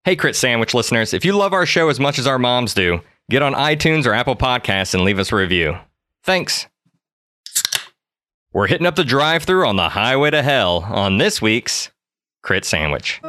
Hey, Crit Sandwich listeners, if you love our show as much as our moms do, get on iTunes or Apple Podcasts and leave us a review. Thanks. We're hitting up the drive-thru on the highway to hell on this week's Crit Sandwich.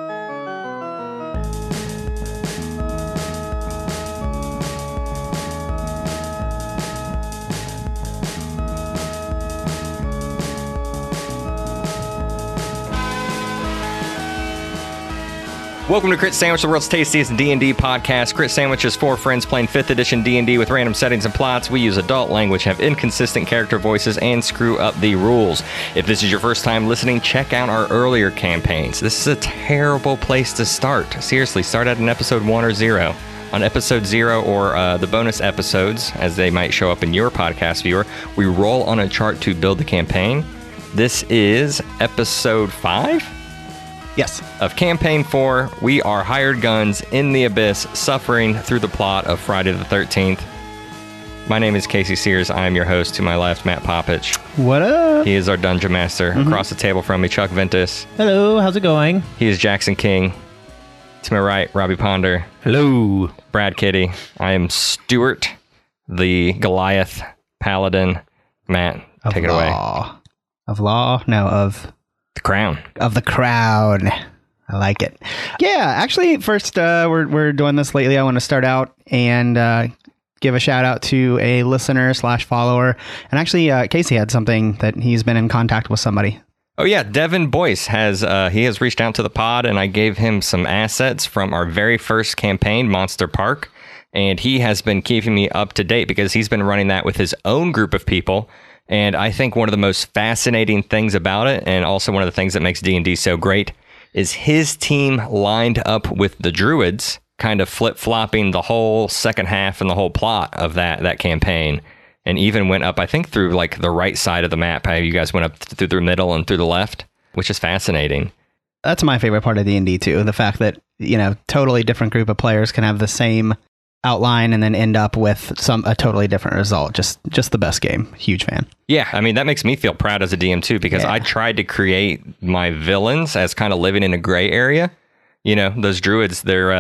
Welcome to Crit Sandwich, the world's tastiest D&D podcast. Crit Sandwich is 4 friends playing 5th edition D&D with random settings and plots. We use adult language, have inconsistent character voices, and screw up the rules. If this is your first time listening, check out our earlier campaigns. This is a terrible place to start. Seriously, start at an episode 1 or 0. On episode 0 or the bonus episodes, as they might show up in your podcast viewer, we roll on a chart to build the campaign. This is episode 5? Yes. Of Campaign 4, we are hired guns in the abyss, suffering through the plot of Friday the 13th. My name is Casey Sears. I am your host. To my left, Matt Popich. What up? He is our Dungeon Master. Across the table from me, Chuck Ventus. Hello, how's it going? He is Jackson King. To my right, Robbie Ponder. Hello. Brad Kitty. I am Stewart, the Goliath Paladin. Matt, take it away. Of law? No, of... The crown. Of the crown. I like it. Yeah, actually, first, we're doing this lately. I want to start out and give a shout out to a listener / follower. And actually, Casey had something that he's been in contact with somebody. Oh, yeah. Devin Boyce has reached out to the pod, and I gave him some assets from our very first campaign, Monster Park. And he has been keeping me up to date because he's been running that with his own group of people. And I think one of the most fascinating things about it, and also one of the things that makes D&D so great, is his team lined up with the Druids, kind of flip-flopping the whole second half and the whole plot of that campaign. And even went up, I think, through like the right side of the map. How you guys went up through the middle and through the left, which is fascinating. That's my favorite part of D&D, too. The fact that, totally different group of players can have the same outline and then end up with a totally different result. Just the best game. Huge fan. Yeah, I mean, that makes me feel proud as a DM too, because I tried to create my villains as kind of living in a gray area. Those druids, their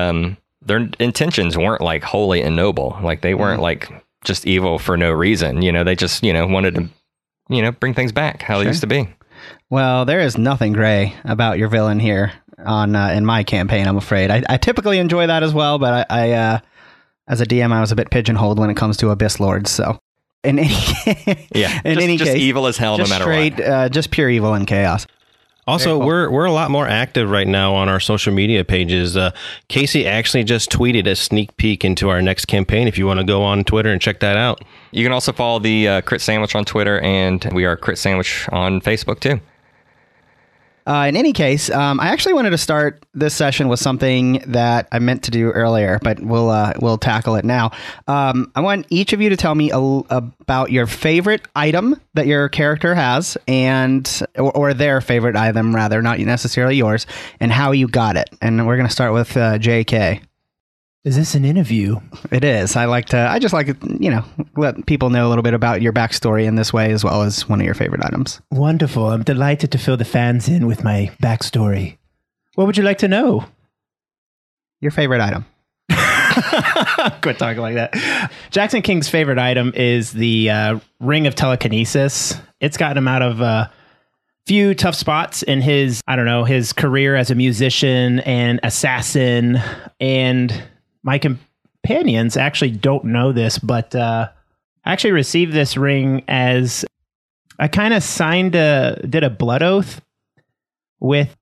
intentions weren't like holy and noble. Like they weren't like just evil for no reason. They just wanted to bring things back how they used to be. Well, there is nothing gray about your villain here on in my campaign, I'm afraid. I typically enjoy that as well, but I as a DM, I was a bit pigeonholed when it comes to Abyss Lords. So, in any case, evil as hell, no matter what. Just pure evil and chaos. Also, cool. we're a lot more active right now on our social media pages. Casey actually just tweeted a sneak peek into our next campaign. If you want to go on Twitter and check that out, you can also follow the Crit Sandwich on Twitter, and we are Crit Sandwich on Facebook too. In any case, I actually wanted to start this session with something that I meant to do earlier, but we'll tackle it now. I want each of you to tell me about your favorite item that your character has, or their favorite item, rather, not necessarily yours, and how you got it. And we're going to start with JK. Is this an interview? It is. I just like to, let people know a little bit about your backstory in this way, as well as one of your favorite items. Wonderful. I'm delighted to fill the fans in with my backstory. What would you like to know? Your favorite item. Quit talking like that. Jackson King's favorite item is the Ring of Telekinesis. It's gotten him out of a few tough spots in his career as a musician and assassin. And my companions actually don't know this, but I actually received this ring as I kind of did a blood oath with,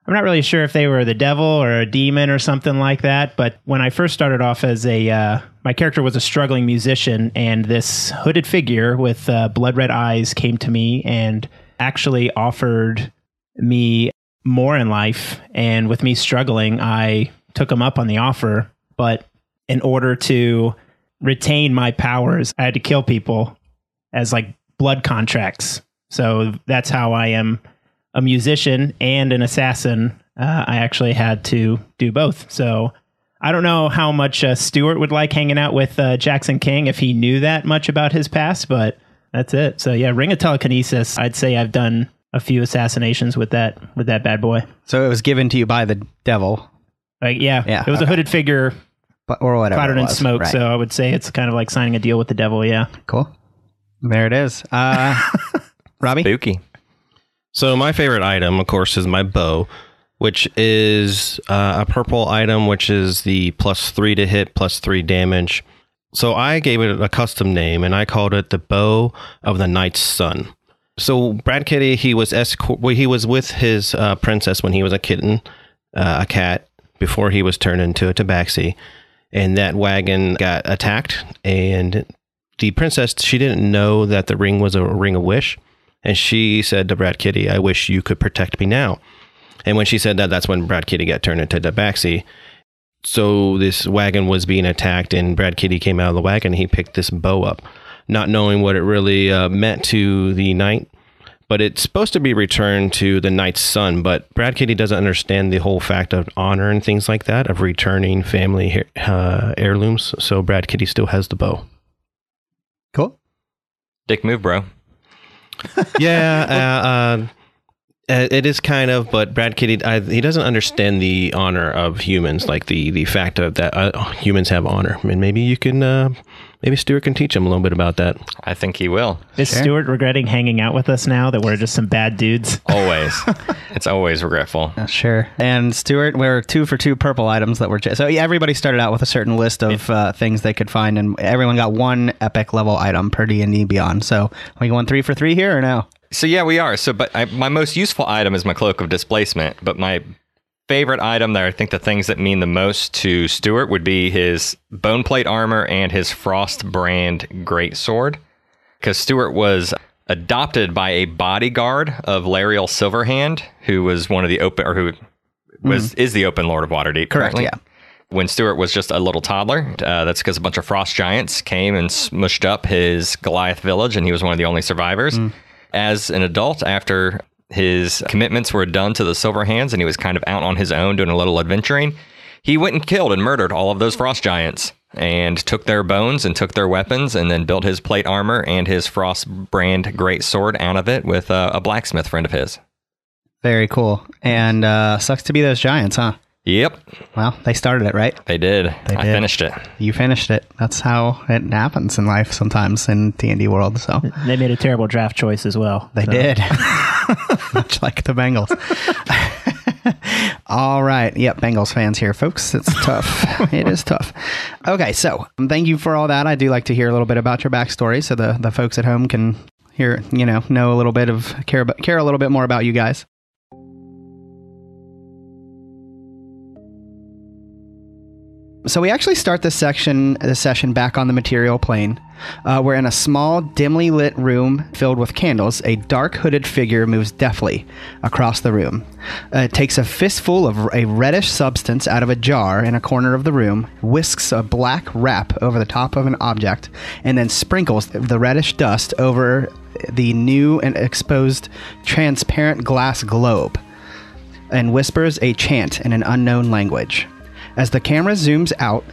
I'm not really sure if they were the devil or a demon or something like that, but when I first started off as my character was a struggling musician, and this hooded figure with blood red eyes came to me and actually offered me more in life. And with me struggling, I took him up on the offer. But in order to retain my powers, I had to kill people as like blood contracts. So that's how I am a musician and an assassin. I actually had to do both. So I don't know how much Stewart would like hanging out with Jackson King if he knew that much about his past, but that's it. So yeah, Ring of Telekinesis. I'd say I've done a few assassinations with that bad boy. So it was given to you by the devil. Like, yeah, Yeah, it was a hooded figure or whatever. clouded it in was. smoke. Right. So I would say it's kind of like signing a deal with the devil. Yeah. Cool. There it is. Robbie? Spooky. So my favorite item, of course, is my bow, which is a purple item, which is the +3 to hit, +3 damage. So I gave it a custom name, and I called it the Bow of the Night's Sun. So Brad Kitty, he was with his princess when he was a kitten, a cat, before he was turned into a tabaxi. And that wagon got attacked, and the princess, she didn't know that the ring was a ring of wish. And she said to Brad Kitty, I wish you could protect me now. And when she said that, that's when Brad Kitty got turned into Tabaxi. So this wagon was being attacked, and Brad Kitty came out of the wagon. He picked this bow up, not knowing what it really meant to the knight. But it's supposed to be returned to the knight's son. But Brad Kitty doesn't understand the whole fact of honor and things like that, of returning family heirlooms. So Brad Kitty still has the bow. Cool. Dick move, bro. Yeah, it is kind of, but Brad Kitty, he doesn't understand the honor of humans, like the fact of that humans have honor. I mean, maybe you can, maybe Stewart can teach him a little bit about that. I think he will. Is Stewart regretting hanging out with us now that we're just some bad dudes? Always. It's always regretful. Sure. And Stewart, we're 2 for 2 purple items that were... So yeah, everybody started out with a certain list of things they could find, and everyone got 1 epic level item per D&D Beyond. So are we going 3 for 3 here or no? So yeah, we are. So, but my most useful item is my Cloak of Displacement. But my favorite item that I think the things that mean the most to Stewart would be his bone plate armor and his Frost brand greatsword. Because Stewart was adopted by a bodyguard of Lariel Silverhand, who was one of the open, or who is the open Lord of Waterdeep. Correct. Currently. Yeah. When Stewart was just a little toddler, that's because a bunch of frost giants came and smushed up his Goliath village, and he was one of the only survivors. As an adult, after his commitments were done to the Silverhands and he was kind of out on his own doing a little adventuring, he went and killed and murdered all of those frost giants and took their bones and took their weapons and then built his plate armor and his Frost brand great sword out of it with a blacksmith friend of his. Very cool. And sucks to be those giants, huh? Yep. Well, they started it, right? They did. I finished it. You finished it. That's how it happens in life sometimes in D&D world. So They made a terrible draft choice as well. they did. Much like the Bengals. All right. Yep. Bengals fans here, folks. It's tough. It is tough. Okay. So thank you for all that. I do like to hear a little bit about your backstory so the folks at home can hear, know a little bit of care a little bit more about you guys. So we actually start this session back on the material plane. We're in a small, dimly lit room filled with candles. A dark hooded figure moves deftly across the room. It takes a fistful of a reddish substance out of a jar in a corner of the room, whisks a black wrap over the top of an object, and then sprinkles the reddish dust over the new and exposed transparent glass globe, and whispers a chant in an unknown language. As the camera zooms out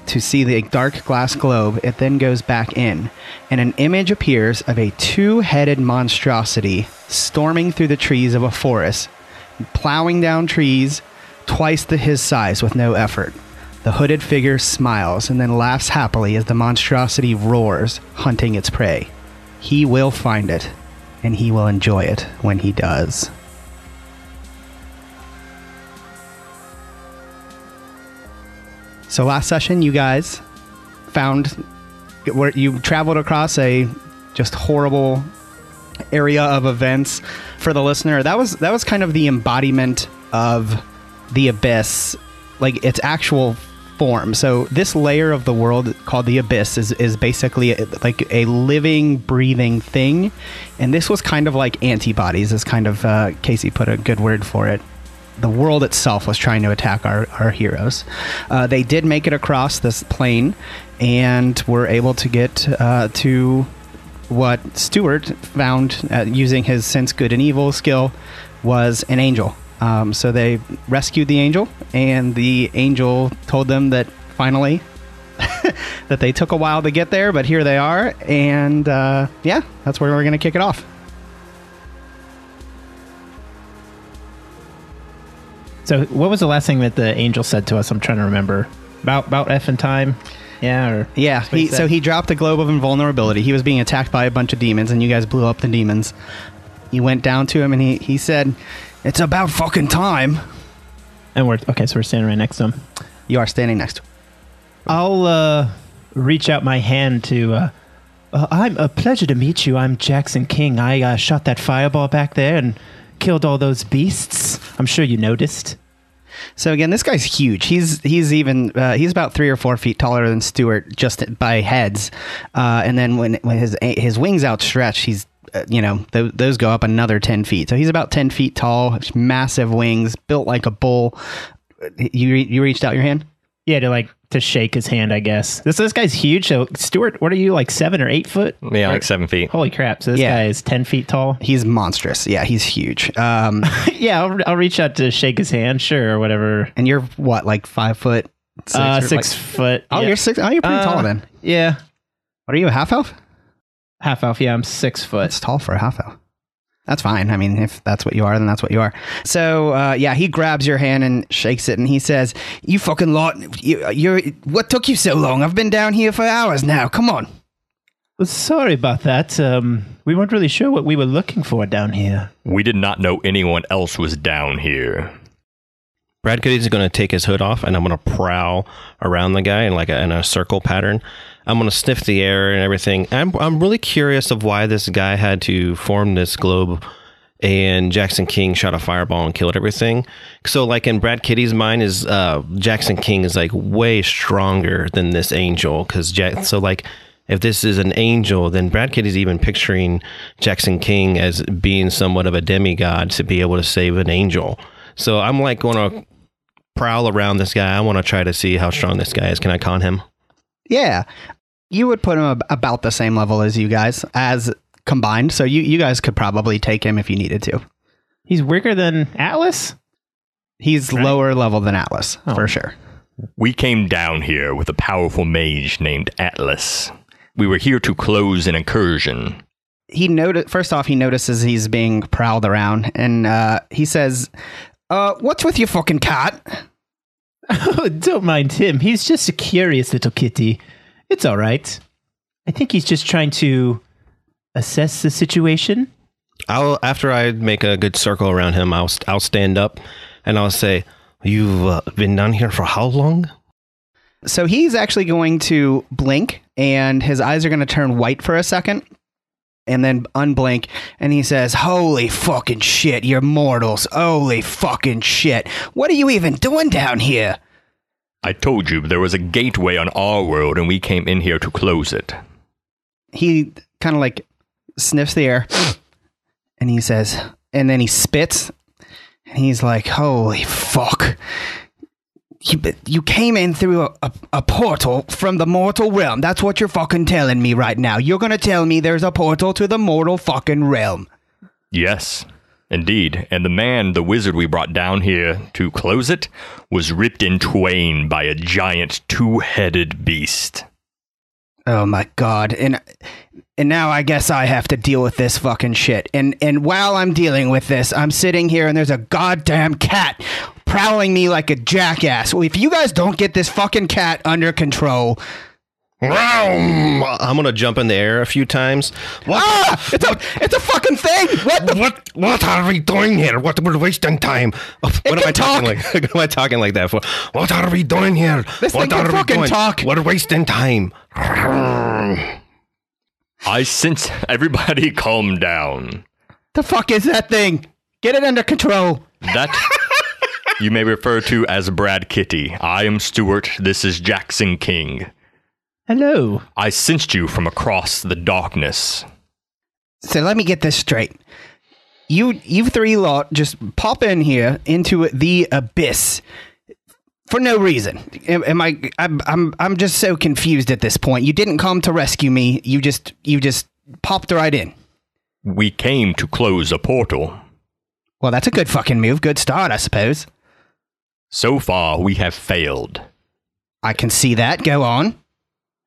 to see the dark glass globe, it then goes back in, and an image appears of a 2-headed monstrosity storming through the trees of a forest, plowing down trees twice his size with no effort. The hooded figure smiles and then laughs happily as the monstrosity roars, hunting its prey. He will find it, and he will enjoy it when he does. So last session, you guys found where you traveled across a just horrible area of events. For the listener, that was kind of the embodiment of the abyss, like its actual form. So this layer of the world called the abyss is basically like a living, breathing thing, and this was kind of like antibodies. Is kind of Casey put a good word for it. The world itself was trying to attack our heroes. They did make it across this plane and were able to get to what Stewart found using his sense good and evil skill was an angel. So they rescued the angel, and the angel told them that finally that they took a while to get there, but here they are. And that's where we're going to kick it off. So what was the last thing that the angel said to us? I'm trying to remember. About effing time? Yeah, or Yeah, he dropped the globe of invulnerability. He was being attacked by a bunch of demons, and you guys blew up the demons. You went down to him, and he said, "It's about fucking time." And we're standing right next to him. You are standing next to him. I'll reach out my hand to... I'm a pleasure to meet you. I'm Jackson King. I shot that fireball back there and killed all those beasts. I'm sure you noticed. So again, this guy's huge. He's about 3 or 4 feet taller than Stewart just by heads. And then when his wings outstretch, he's those go up another 10 feet. So he's about 10 feet tall, massive wings, built like a bull. You reached out your hand? Yeah, to shake his hand, I guess. This guy's huge. So Stewart, what are you, like 7 or 8 foot? Yeah, like 7 feet. Holy crap! So this guy is 10 feet tall. He's monstrous. Yeah, he's huge. Yeah, I'll reach out to shake his hand, sure, or whatever. And you're what, like 5 foot? 6 foot. Oh, yeah. you're 6. Oh, you're pretty tall then. Yeah. What are you, a half elf? Half elf. Yeah, I'm 6 foot. That's tall for a half elf. That's fine. I mean, if that's what you are, then that's what you are. So, he grabs your hand and shakes it, and he says, "You fucking lot, what took you so long? I've been down here for hours now. Come on." Well, sorry about that. We weren't really sure what we were looking for down here. We did not know anyone else was down here. Brad Kitty's going to take his hood off, and I'm going to prowl around the guy in a circle pattern. I'm going to sniff the air and everything. I'm really curious of why this guy had to form this globe, and Jackson King shot a fireball and killed everything. So, like in Brad Kitty's mind, is Jackson King is like way stronger than this angel. If this is an angel, then Brad Kitty's even picturing Jackson King as being somewhat of a demigod to be able to save an angel. So I'm like going to prowl around this guy. I want to try to see how strong this guy is. Can I con him? Yeah. You would put him about the same level as you guys, as combined. So you guys could probably take him if you needed to. He's bigger than Atlas? He's lower level than Atlas, for sure. We came down here with a powerful mage named Atlas. We were here to close an incursion. First off, he notices he's being prowled around, and he says, "What's with your fucking cat?" Oh, don't mind him. He's just a curious little kitty. It's all right. I think he's just trying to assess the situation. After I make a good circle around him, I'll stand up and I'll say, "You've been down here for how long?" So he's actually going to blink, and his eyes are going to turn white for a second, and then unblink, and he says, "Holy fucking shit, you're mortals. Holy fucking shit. What are you even doing down here?" I told you there was a gateway on our world, and we came in here to close it. He kind of like sniffs the air, and he says, and then he spits, and he's like, "Holy fuck. You came in through a portal from the mortal realm. That's what you're fucking telling me right now. You're going to tell me there's a portal to the mortal fucking realm." Yes, indeed. And the wizard we brought down here to close it, was ripped in twain by a giant 2-headed beast. Oh my god. And now I guess I have to deal with this fucking shit. And while I'm dealing with this, I'm sitting here and there's a goddamn cat prowling me like a jackass. Well, if you guys don't get this fucking cat under control... I'm gonna jump in the air a few times. It's a fucking thing. What are we doing here? We're wasting time. What am I talking like that for? What are we doing here? This thing can fucking talk. We're wasting time. I sense everybody calm down. The fuck is that thing? Get it under control. That you may refer to as Brad Kitty. I am Stewart. This is Jackson King. Hello. I sensed you from across the darkness. So let me get this straight. You three lot just pop in here into the abyss for no reason. I'm just so confused at this point. You didn't come to rescue me. You just popped right in. We came to close a portal. Well, that's a good fucking move. Good start, I suppose. So far, we have failed. I can see that. Go on.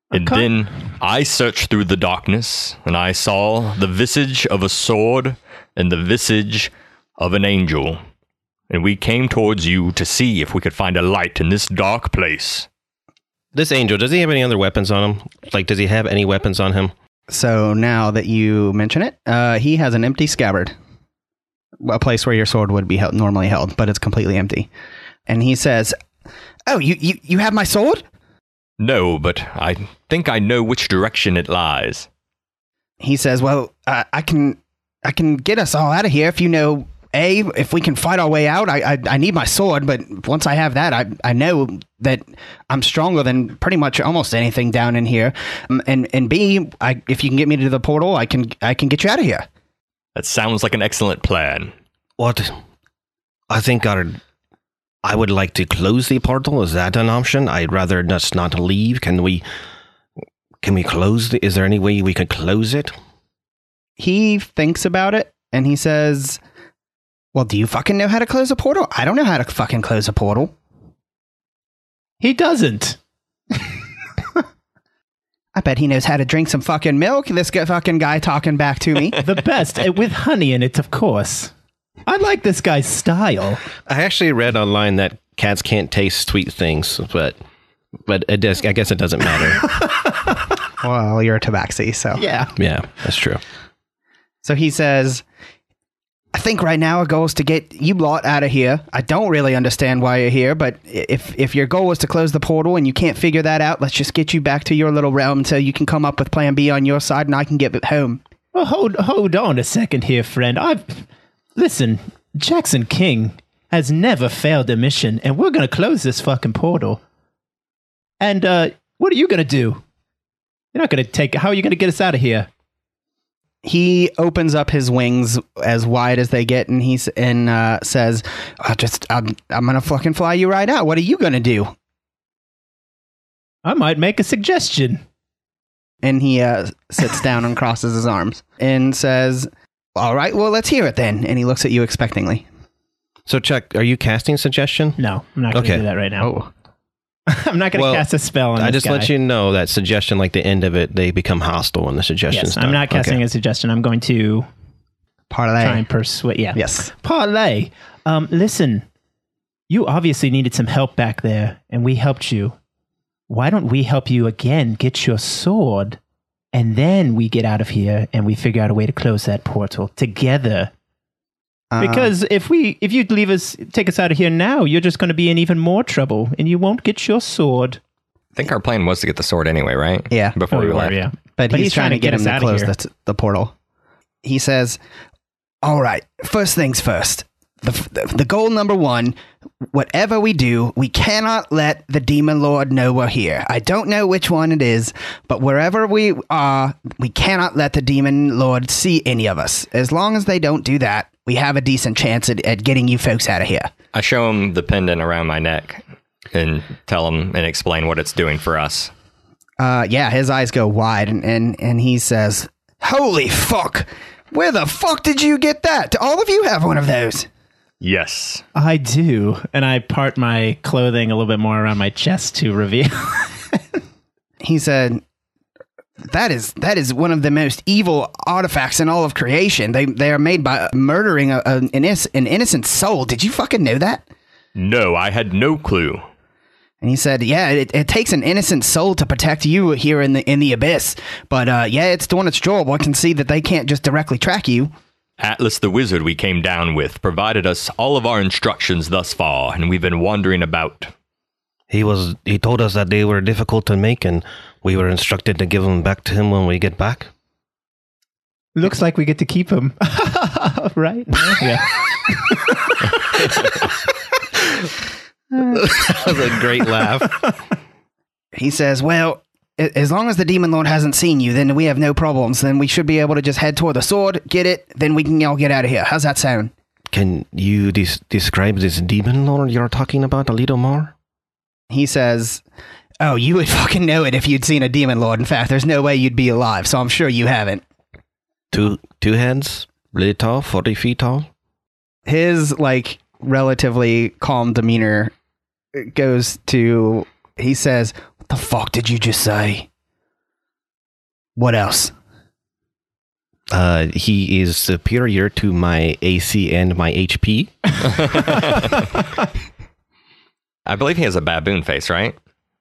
And then I searched through the darkness, and I saw the visage of a sword and the visage of an angel. and we came towards you to see if we could find a light in this dark place. This angel, does he have any other weapons on him? Like, does he have any weapons on him? So now that you mention it, he has an empty scabbard. A place where your sword would be normally held, but it's completely empty. And he says, "Oh, you have my sword?" No, but I think I know which direction it lies. He says, "Well, I can get us all out of here if you know, if we can fight our way out. I need my sword, but once I have that, I know that I'm stronger than pretty much almost anything down in here. And B, if you can get me to the portal, I can get you out of here." That sounds like an excellent plan. What? I think I would like to close the portal. Is that an option? I'd rather just not leave. Can we close is there any way we could close it? He thinks about it and he says, "Well, do you fucking know how to close a portal? I don't know how to fucking close a portal." He doesn't. I bet he knows how to drink some fucking milk. This fucking guy talking back to me. The best, with honey in it, of course. I like this guy's style. I actually read online that cats can't taste sweet things, but it does. I guess it doesn't matter. Well, you're a tabaxi, so. Yeah. Yeah, that's true. So he says, "I think right now our goal is to get you lot out of here. I don't really understand why you're here, but if your goal is to close the portal and you can't figure that out, let's just get you back to your little realm so you can come up with plan B on your side and I can get home." Well, hold on a second here, friend. Listen, Jackson King has never failed a mission, and we're going to close this fucking portal. And what are you going to do? You're not going to how are you going to get us out of here? He opens up his wings as wide as they get, and says, I'm gonna fucking fly you right out. What are you gonna do?" I might make a suggestion. And he sits down and crosses his arms and says, "All right, well, let's hear it then." And he looks at you expectingly. So, Chuck, are you casting suggestion? No, I'm not going to do that right now. Oh. I'm not going to cast a spell on this I just guy. let you know that suggestion, like the end of it, they become hostile when the suggestion's Yes, I'm not casting a suggestion. I'm going to parlay. Try and persuade. Yeah. Yes. Parlay. Listen, you obviously needed some help back there, and we helped you. Why don't we help you again get your sword, and then we get out of here and we figure out a way to close that portal together? Because if you take us out of here now, you're just going to be in even more trouble, and you won't get your sword. I think our plan was to get the sword anyway, right? Yeah. Before we left. Yeah. But he's trying to get him to close the portal. He says, "All right, first things first. The goal number one, whatever we do, we cannot let the Demon Lord know we're here. I don't know which one it is, but wherever we are, we cannot let the Demon Lord see any of us. As long as they don't do that, we have a decent chance at getting you folks out of here." I show him the pendant around my neck and tell him and explain what it's doing for us. Yeah, his eyes go wide and he says, "Holy fuck! Where the fuck did you get that? Do all of you have one of those?" Yes. I do. And I part my clothing a little bit more around my chest to reveal. He said, That is one of the most evil artifacts in all of creation. They are made by murdering an innocent soul. Did you fucking know that?" No, I had no clue. And he said, "Yeah, it takes an innocent soul to protect you here in the abyss. But yeah, it's doing its job. I can see that they can't just directly track you." Atlas the wizard we came down with provided us all of our instructions thus far, and we've been wandering about. He told us that they were difficult to make, and we were instructed to give them back to him when we get back. Looks like we get to keep him. Right? Yeah. That was a great laugh. He says, "Well, as long as the Demon Lord hasn't seen you, then we have no problems. Then we should be able to just head toward the sword, get it, then we can all get out of here. How's that sound?" Can you describe this Demon Lord you're talking about a little more? He says, "Oh, you would fucking know it if you'd seen a Demon Lord. In fact, there's no way you'd be alive, so I'm sure you haven't." Two heads, really tall, 40 feet tall. His, relatively calm demeanor goes to, he says, "What the fuck did you just say? What else?" He is superior to my AC and my HP. I believe he has a baboon face, right?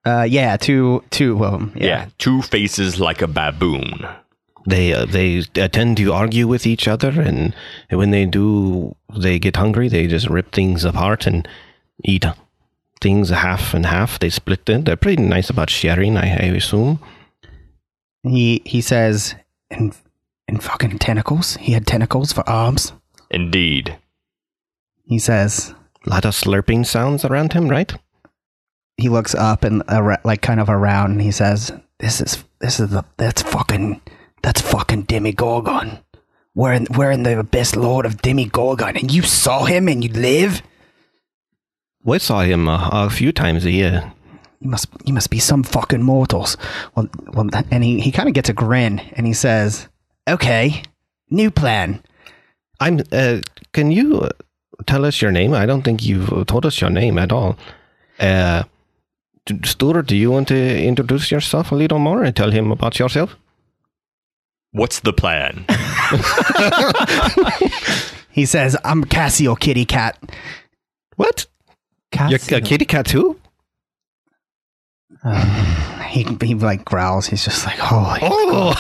Yeah, two of them. Yeah, two faces like a baboon. They tend to argue with each other, and when they do, they get hungry. They just rip things apart and eat things half and half. They split it. They're pretty nice about sharing, I assume. He says, and fucking tentacles. He had tentacles for arms. Indeed. He says, A lot of slurping sounds around him, right? he looks up and like kind of around, and he says, that's fucking Demigorgon. We're in the abyss lord of Demigorgon, and you saw him and you live? We saw him a few times a year. You must be some fucking mortals. Well, and he kind of gets a grin, and he says, "Okay, new plan." Can you tell us your name? I don't think you've told us your name at all. Stewart, do you want to introduce yourself a little more and tell him about yourself? What's the plan? He says, "I'm Cassio Kitty Cat." What? You're a kitty cat too? He like growls. He's just like, holy. Oh,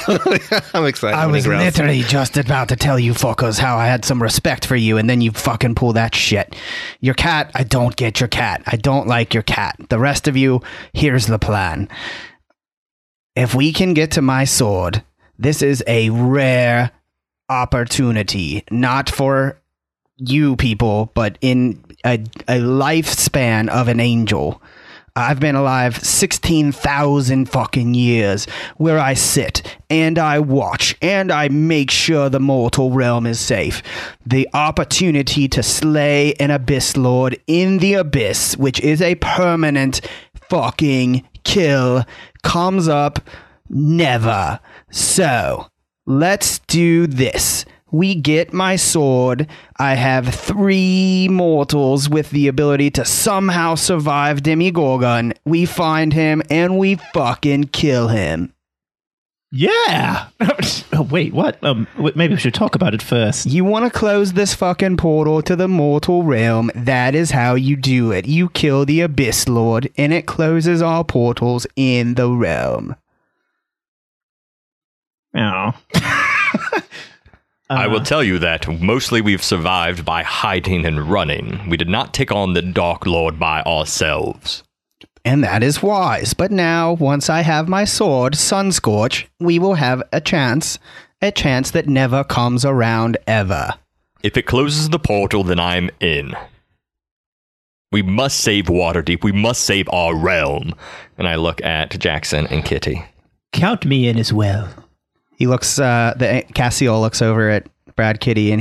I'm excited. I was literally just about to tell you fuckers how I had some respect for you, and then you fucking pull that shit. Your cat, I don't get your cat. I don't like your cat. The rest of you, here's the plan. If we can get to my sword, this is a rare opportunity, not for you people, but in a lifespan of an angel. I've been alive 16,000 fucking years, where I sit and I watch and I make sure the mortal realm is safe. The opportunity to slay an abyss lord in the abyss, which is a permanent fucking kill, comes up never. So let's do this. We get my sword. I have 3 mortals with the ability to somehow survive Demigorgon. We find him and we fucking kill him. Yeah. Oh, wait, what? Maybe we should talk about it first. You want to close this fucking portal to the mortal realm? That is how you do it. You kill the Abyss Lord and it closes all portals in the realm. Oh. I will tell you that mostly we've survived by hiding and running. We did not take on the Dark Lord by ourselves. And that is wise. But now, once I have my sword, Sunscorch, we will have a chance that never comes around ever. If it closes the portal, then I'm in. We must save Waterdeep. We must save our realm. And I look at Jackson and Kitty. Count me in as well. He looks. Cassio looks over at Brad Kitty, and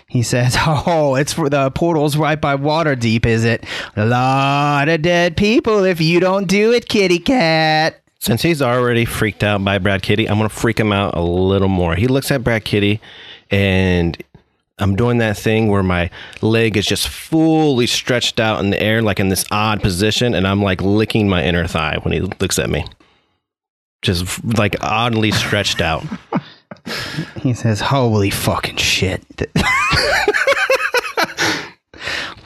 he says, "Oh, it's for the portal's right by Waterdeep, is it? A lot of dead people if you don't do it, Kitty Cat." Since he's already freaked out by Brad Kitty, I'm gonna freak him out a little more. He looks at Brad Kitty, and I'm doing that thing where my leg is just fully stretched out in the air, like in this odd position, and I'm like licking my inner thigh when he looks at me. Just like oddly stretched out. He says, "Holy fucking shit."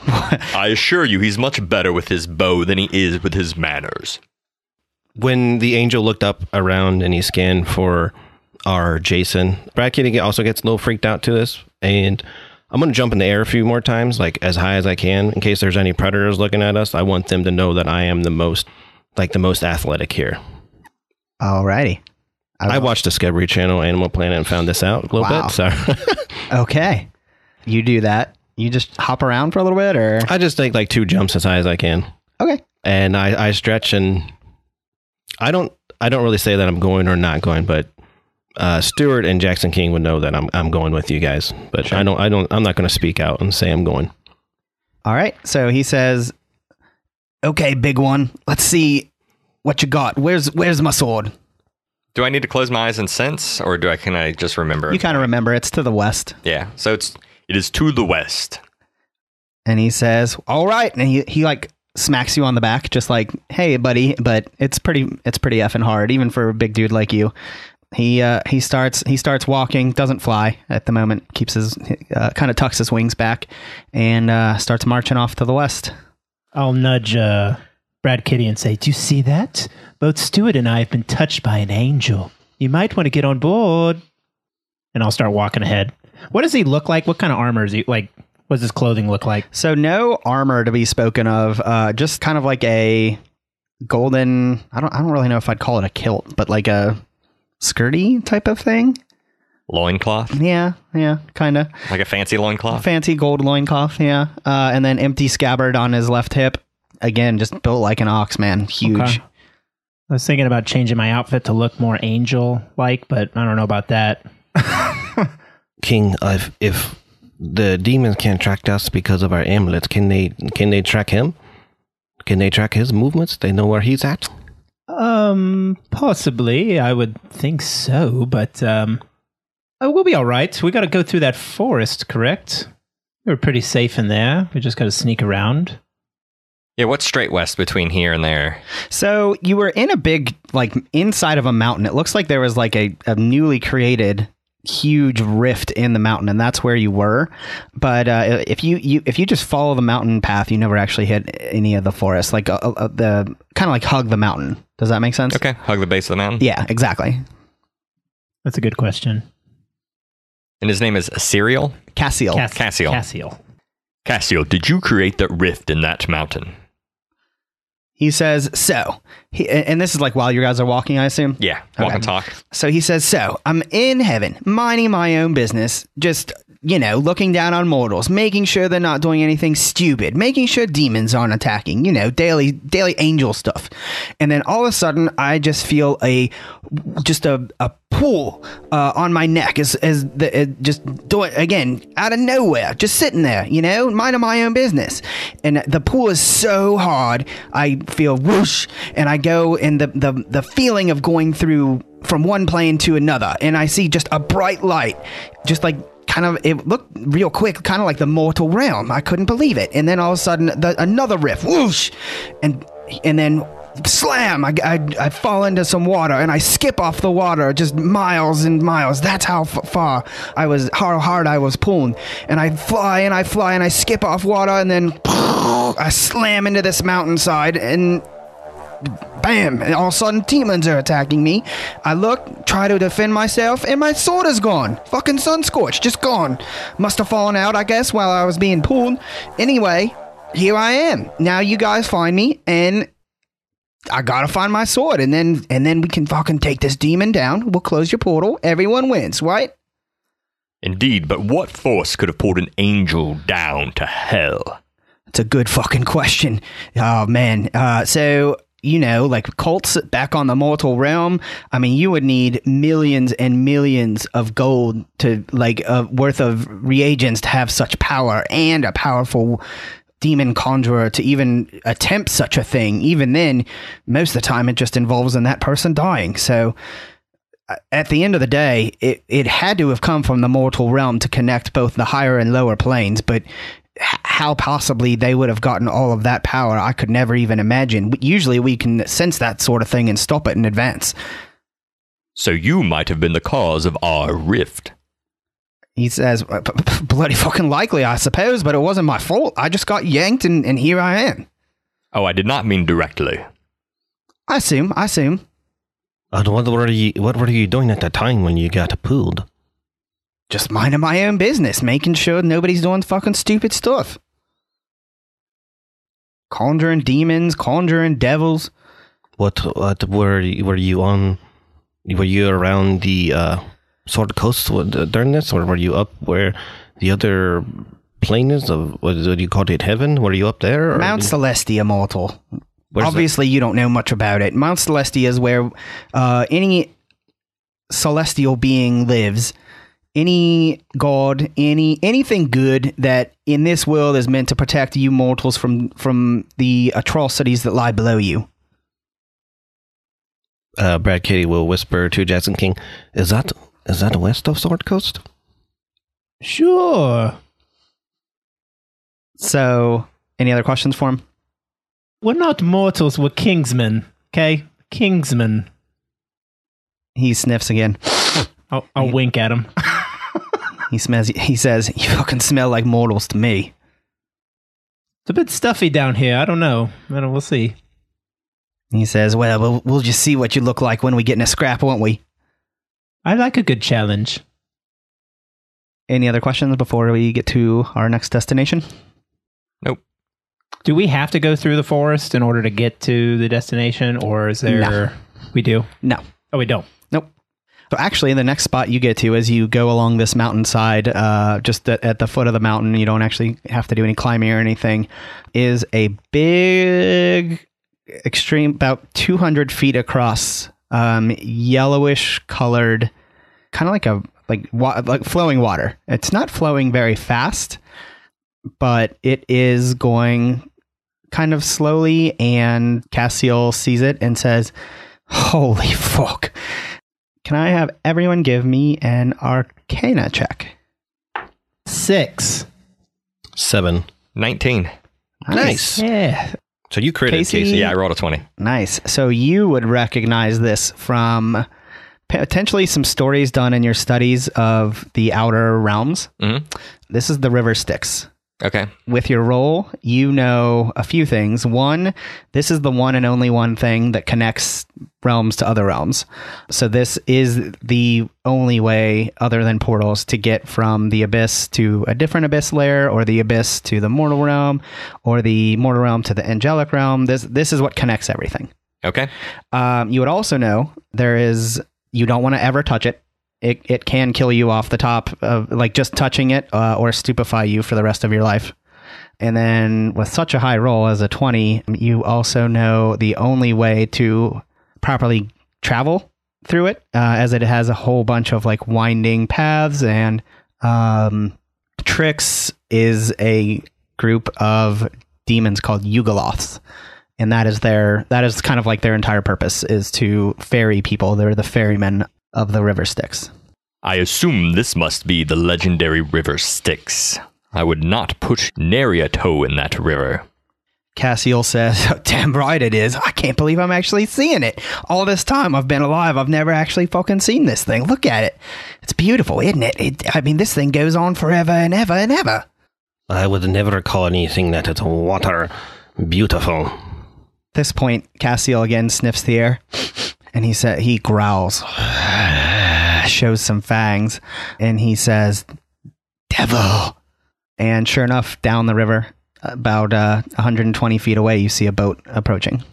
I assure you, he's much better with his bow than he is with his manners. When the angel looked up around and he scanned for our Jason, Brad Kitty also gets a little freaked out to this. And I'm going to jump in the air a few more times, like as high as I can, in case there's any predators looking at us. I want them to know that I am the most athletic here. Alrighty. I watched Discovery Channel, Animal Planet, and found this out a little bit. So, okay, you do that. You just hop around for a little bit, or I just take like 2 jumps as high as I can. Okay, and I stretch, and I don't really say that I'm going or not going, but Stewart and Jackson King would know that I'm going with you guys. But sure. I'm not going to speak out and say I'm going. All right. So he says, "Okay, big one. Let's see what you got. Where's my sword?" Do I need to close my eyes and sense, or can I just remember? You kind of remember. It's to the west. Yeah, so it is to the west. And he says, "All right," and he like smacks you on the back, just like, "Hey, buddy," but it's pretty effing hard, even for a big dude like you. He starts walking, doesn't fly at the moment, keeps his kind of tucks his wings back, and starts marching off to the west. I'll nudge Brad Kitty and say, "Do you see that? Both Stewart and I have been touched by an angel. You might want to get on board." And I'll start walking ahead. What does he look like? What kind of armor is he like? What does his clothing look like? So no armor to be spoken of. Just kind of like a golden. I don't really know if I'd call it a kilt, but like a skirty type of thing. Loincloth? Yeah, kind of. Like a fancy loincloth? Fancy gold loincloth, yeah. And then empty scabbard on his left hip. Again, just built like an ox, man. Huge. Okay. I was thinking about changing my outfit to look more angel-like, but I don't know about that. King, if the demons can't track us because of our amulets, can they track him? Can they track his movements? They know where he's at? Possibly. I would think so, but we'll be all right. We got to go through that forest, correct? We're pretty safe in there. We just got to sneak around. Yeah, what's straight west between here and there? So you were in a big, like, inside of a mountain. It looks like there was like a newly created huge rift in the mountain, and that's where you were. But if you just follow the mountain path, you never actually hit any of the forest. Like the kind of like hug the mountain. Does that make sense? Okay, hug the base of the mountain. Yeah, exactly. That's a good question. And his name is Serial? Cassiel. Cassiel, did you create the rift in that mountain? He says, and this is like while you guys are walking, I assume? Yeah, walk and talk. So he says, I'm in heaven, minding my own business, just, looking down on mortals, making sure they're not doing anything stupid, making sure demons aren't attacking, daily angel stuff. And then all of a sudden, I just feel a pull on my neck just do it again out of nowhere, just sitting there, minding my own business, and the pull is so hard I feel whoosh, and I go, and the feeling of going through from one plane to another, and I see just a bright light, just like kind of, it looked real quick, kind of like the mortal realm. I couldn't believe it. And then all of a sudden another rift, whoosh, and then slam, I fall into some water, and I skip off the water just miles and miles. That's how far how hard I was pulling. And I fly and I skip off water, and then I slam into this mountainside, and bam, and all of a sudden demons are attacking me. I look, try to defend myself, and my sword is gone. Fucking sun-scorched, just gone. Must have fallen out, I guess, while I was being pulled. Anyway, here I am. Now you guys find me, and I gotta find my sword, and then we can fucking take this demon down. We'll close your portal. Everyone wins, right? Indeed, but what force could have pulled an angel down to hell? That's a good fucking question. Oh, man. So, like cults back on the mortal realm, I mean, you would need millions and millions of gold to, worth of reagents to have such power, and a powerful demon conjurer to even attempt such a thing. Even then, most of the time it just involves in that person dying. So at the end of the day, it had to have come from the mortal realm to connect both the higher and lower planes, but how possibly they would have gotten all of that power, I could never even imagine. Usually we can sense that sort of thing and stop it in advance. So you might have been the cause of our rift. He says, bloody fucking likely, I suppose, but it wasn't my fault. I just got yanked, and here I am. Oh, I did not mean directly. I assume. What were you doing at the time when you got pulled? Just minding my own business, making sure nobody's doing fucking stupid stuff. Conjuring demons, conjuring devils. What were you on? Were you around the Sword Coast during this, or were you up where the other plane is of what you called it, heaven? Were you up there? Or Mount Celestia, mortal. Obviously, you don't know much about it. Mount Celestia is where any celestial being lives. Any god, anything good that in this world is meant to protect you mortals from the atrocities that lie below you. Brad Kitty will whisper to Jackson King, Is that west of Sword Coast? Sure. So, any other questions for him? We're not mortals, we're kingsmen, okay? Kingsmen. He sniffs again. I'll wink at him. He says, "You fucking smell like mortals to me." It's a bit stuffy down here. I don't know. We'll see. He says, "Well, we'll just see what you look like when we get in a scrap, won't we?" I like a good challenge. Any other questions before we get to our next destination? Nope. Do we have to go through the forest in order to get to the destination, or is there... No. We do? No. Oh, we don't? Nope. So actually, the next spot you get to as you go along this mountainside, just at the foot of the mountain, you don't actually have to do any climbing or anything, is a big, extreme, about 200 feet across, yellowish colored, kind of like flowing water. It's not flowing very fast, but it is going kind of slowly, and Cassiel sees it and says, "Holy fuck. Can I have everyone give me an Arcana check?" 6. 7. 19. Nice. Yeah. So you critted, Casey? Casey. Yeah, I rolled a 20. Nice. So you would recognize this from potentially some stories done in your studies of the outer realms. Mm-hmm. This is the river Styx. Okay. With your roll, you know a few things. One, this is the one and only one thing that connects realms to other realms. So this is the only way, other than portals, to get from the abyss to a different abyss layer, or the abyss to the mortal realm, or the mortal realm to the angelic realm. This is what connects everything. Okay. You would also know you don't want to ever touch it. It can kill you off the top of, like, just touching it, or stupefy you for the rest of your life. And then with such a high roll as a 20, you also know the only way to properly travel through it, as it has a whole bunch of like winding paths and tricks, is a group of demons called Goliaths. And that is kind of like their entire purpose, is to ferry people. They're the ferrymen of the river Styx. I assume this must be the legendary river Styx. I would not put nary a toe in that river. Cassiel says, "Damn right it is. I can't believe I'm actually seeing it. All this time I've been alive, I've never actually fucking seen this thing. Look at it. It's beautiful, isn't it? This thing goes on forever and ever and ever." I would never call anything that is water beautiful. At this point, Cassiel again sniffs the air, and he growls, shows some fangs, and he says, "Devil." And sure enough, down the river, about 120 feet away, you see a boat approaching.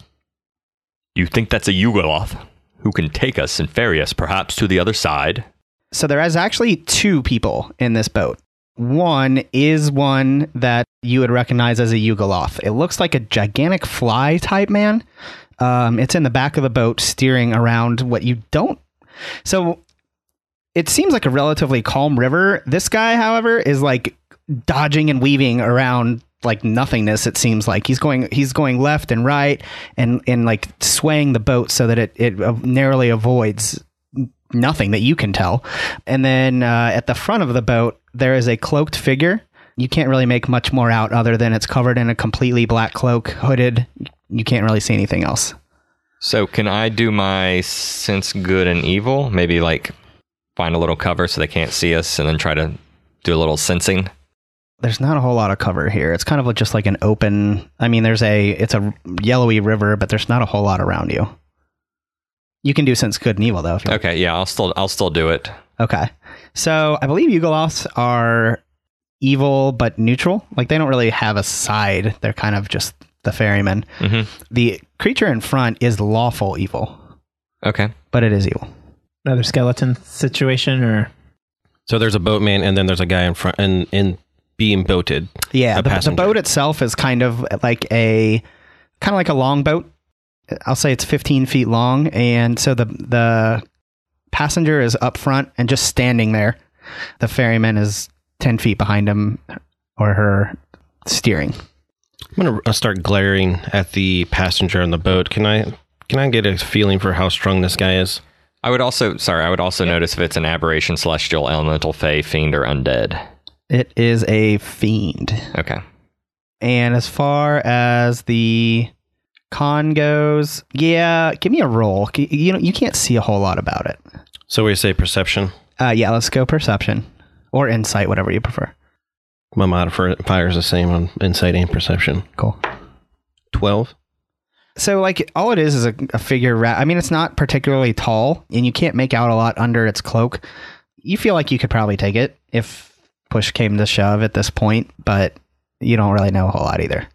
You think that's a Goliath who can take us and ferry us perhaps to the other side? So there is actually 2 people in this boat. One is one that you would recognize as a Goliath. It looks like a gigantic fly type man. It's in the back of the boat, steering around what you don't. So it seems like a relatively calm river. This guy, however, is like dodging and weaving around like nothingness. It seems like he's going left and right and like swaying the boat so that it narrowly avoids nothing that you can tell. And then at the front of the boat, there is a cloaked figure. You can't really make much more out other than it's covered in a completely black cloak, hooded. You can't really see anything else. So can I do my sense good and evil? Maybe like find a little cover so they can't see us and then try to do a little sensing? There's not a whole lot of cover here. It's kind of just like an open... it's a yellowy river, but there's not a whole lot around you. You can do sense good and evil, though. If you want. Okay, yeah, I'll still do it. Okay. So I believe Goliaths are evil, but neutral. Like, they don't really have a side. They're kind of just the ferryman. Mm-hmm. The creature in front is lawful evil. Okay. But it is evil. Another skeleton situation, or... So there's a boatman, and then there's a guy in front, and being boated. Yeah, the boat itself is kind of like a long boat. I'll say it's 15 feet long, and so the passenger is up front and just standing there. The ferryman is 10 feet behind him or her, steering. I'm gonna start glaring at the passenger on the boat. Can I get a feeling for how strong this guy is? I would also notice if it's an aberration, celestial, elemental, fey, fiend, or undead. It is a fiend. Okay. And as far as the Con goes, yeah, give me a roll. You can't see a whole lot about it. So we say perception. Yeah, let's go perception or insight, whatever you prefer. My modifier is the same on insight and perception. Cool. 12. So, like, all it is a figure. I mean, it's not particularly tall, and you can't make out a lot under its cloak. You feel like you could probably take it if push came to shove at this point, but you don't really know a whole lot either.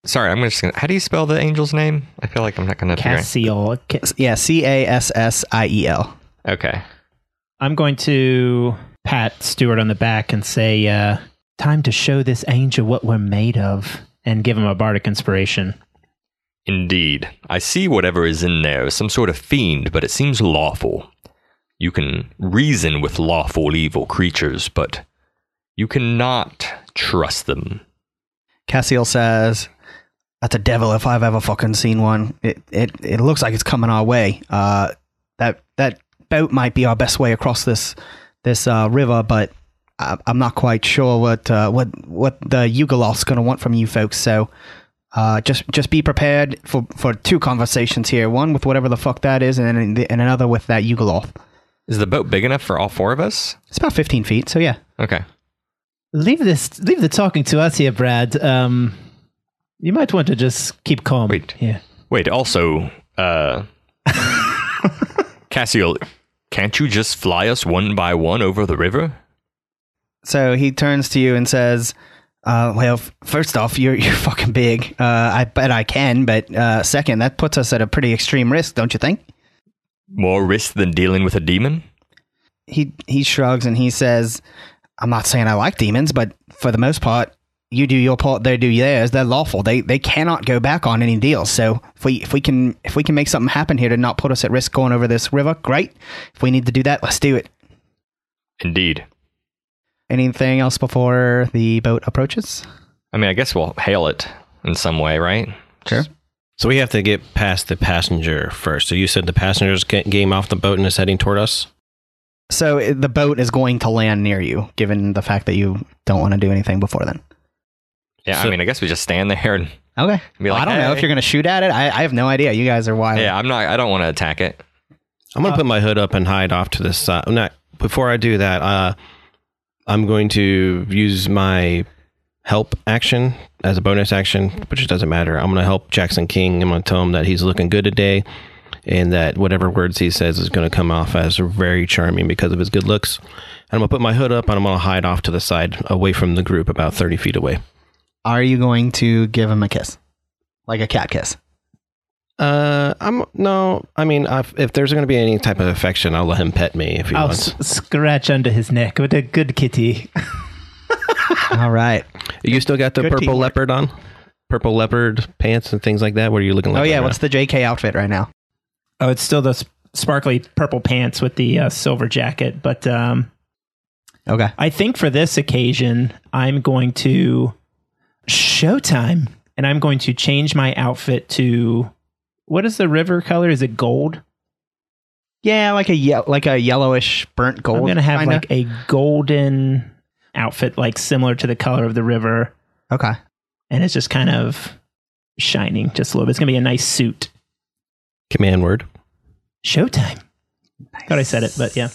Sorry, I'm just going to... How do you spell the angel's name? I feel like I'm not going to... Cassiel. Yeah, Cassiel. Okay. I'm going to pat Stewart on the back and say, time to show this angel what we're made of, and give him a bardic inspiration. Indeed. I see whatever is in there, some sort of fiend, but it seems lawful. You can reason with lawful evil creatures, but you cannot trust them. Cassiel says, that's a devil if I've ever fucking seen one. It looks like it's coming our way. That boat might be our best way across this river, but I'm not quite sure what the Goliath's going to want from you folks, so... just be prepared for two conversations here. One with whatever the fuck that is, and another with that Goliath. Is the boat big enough for all four of us? It's about 15 feet, so yeah. Okay. Leave the talking to us here, Brad. You might want to just keep calm. Wait, also, Cassiel, can't you just fly us one by one over the river? So he turns to you and says... well, first off, you're fucking big. I bet I can, but second, that puts us at a pretty extreme risk, don't you think? More risk than dealing with a demon? He shrugs and he says, I'm not saying I like demons, but for the most part, you do your part, they do theirs. They're lawful. They cannot go back on any deals. So if we can make something happen here to not put us at risk going over this river, great. If we need to do that, let's do it. Indeed. Anything else before the boat approaches? I mean, I guess we'll hail it in some way, right? Sure. So we have to get past the passenger first. So you said the passenger's game off the boat and is heading toward us? So the boat is going to land near you, given the fact that you don't want to do anything before then. Yeah, I mean, I guess we just stand there and... Okay. Be like, I don't know if you're going to shoot at it. I have no idea. You guys are wild. Yeah, I don't want to attack it. I'm going to put my hood up and hide off to the side. Before I do that, I'm going to use my help action as a bonus action, which doesn't matter. I'm going to help Jackson King. I'm going to tell him that he's looking good today and that whatever words he says is going to come off as very charming because of his good looks. And I'm going to put my hood up and I'm going to hide off to the side away from the group about 30 feet away. Are you going to give him a kiss? Like a cat kiss? If there's going to be any type of affection, I'll let him pet me if he wants. Scratch under his neck with a good kitty. All right. You still got the Good purple teamwork. leopard on? Purple leopard pants and things like that? What are you looking like? Oh, yeah. right What's the JK outfit right now? Oh, it's still the sparkly purple pants with the silver jacket. But Okay. I think for this occasion, I'm going to showtime, and I'm going to change my outfit to... What is the river color? Is it gold? Yeah, like a yellowish burnt gold. I'm going to have kinda. like a golden outfit, like similar to the color of the river. Okay. And it's just kind of shining just a little bit. It's going to be a nice suit. Command word. Showtime. Thought I said it, but yeah.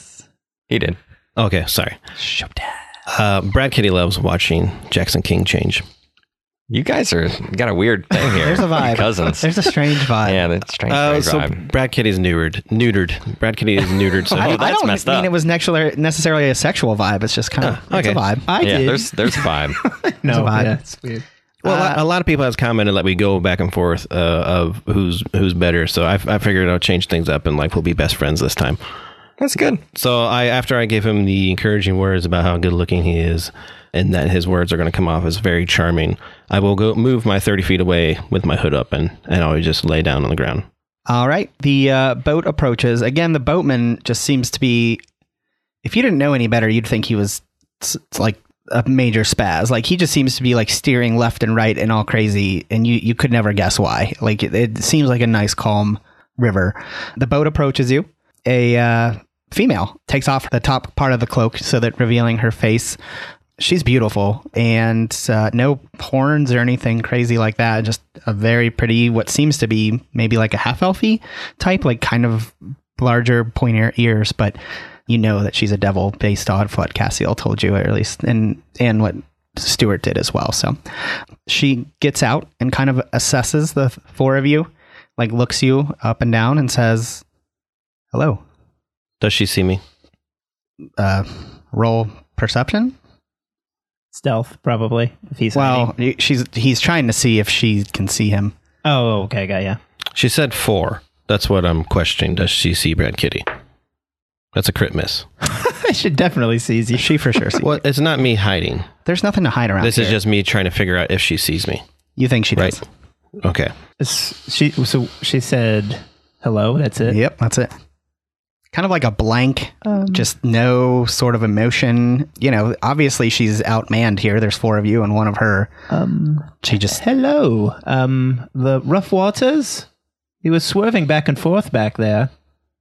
He did. Okay, sorry. Showtime. Brad Kitty loves watching Jackson King change. You guys got a weird thing here. There's a vibe. Cousins. There's a strange vibe. Yeah, that's strange vibe. Brad Kitty's neutered. Brad Kitty is neutered. So I that's don't messed mean up. it was necessarily a sexual vibe. It's just kind of it's okay. a vibe. I Yeah, did. there's a vibe. It's a vibe. Yeah, it's weird. Well, a lot of people has commented that we go back and forth of who's better. So I figured I'll change things up and we'll be best friends this time. That's good. So after I gave him the encouraging words about how good looking he is and that his words are going to come off as very charming, I will go move my 30 feet away with my hood up and I'll just lay down on the ground. All right. The boat approaches. Again, the boatman just seems to be... If you didn't know any better, you'd think he was like a major spaz. Like, he just seems to be like steering left and right and all crazy, and you could never guess why. Like, it seems like a nice, calm river. The boat approaches you. A female takes off the top part of the cloak so that revealing her face. She's beautiful, and no horns or anything crazy like that. Just a very pretty, what seems to be maybe like a half-elfy type, like kind of larger, pointier ears, but you know that she's a devil based on what Cassiel told you, or at least, and what Stewart did as well. So she gets out and kind of assesses the four of you, like looks you up and down and says, hello. Does she see me? Roll perception? Stealth, probably, if he's hiding. He's trying to see if she can see him. Oh, okay, got ya. She said 4. That's what I'm questioning. Does she see Brad Kitty? That's a crit miss. I should definitely see you. She for sure sees. Well, it's not me hiding. There's nothing to hide around. This is just me trying to figure out if she sees me. You think she does? Right. Okay. So she said hello. That's it. Yep, that's it. Kind of like a blank, just no sort of emotion. You know, obviously she's outmanned here. There's 4 of you and 1 of her. She just hello. The rough waters. He was swerving back and forth back there.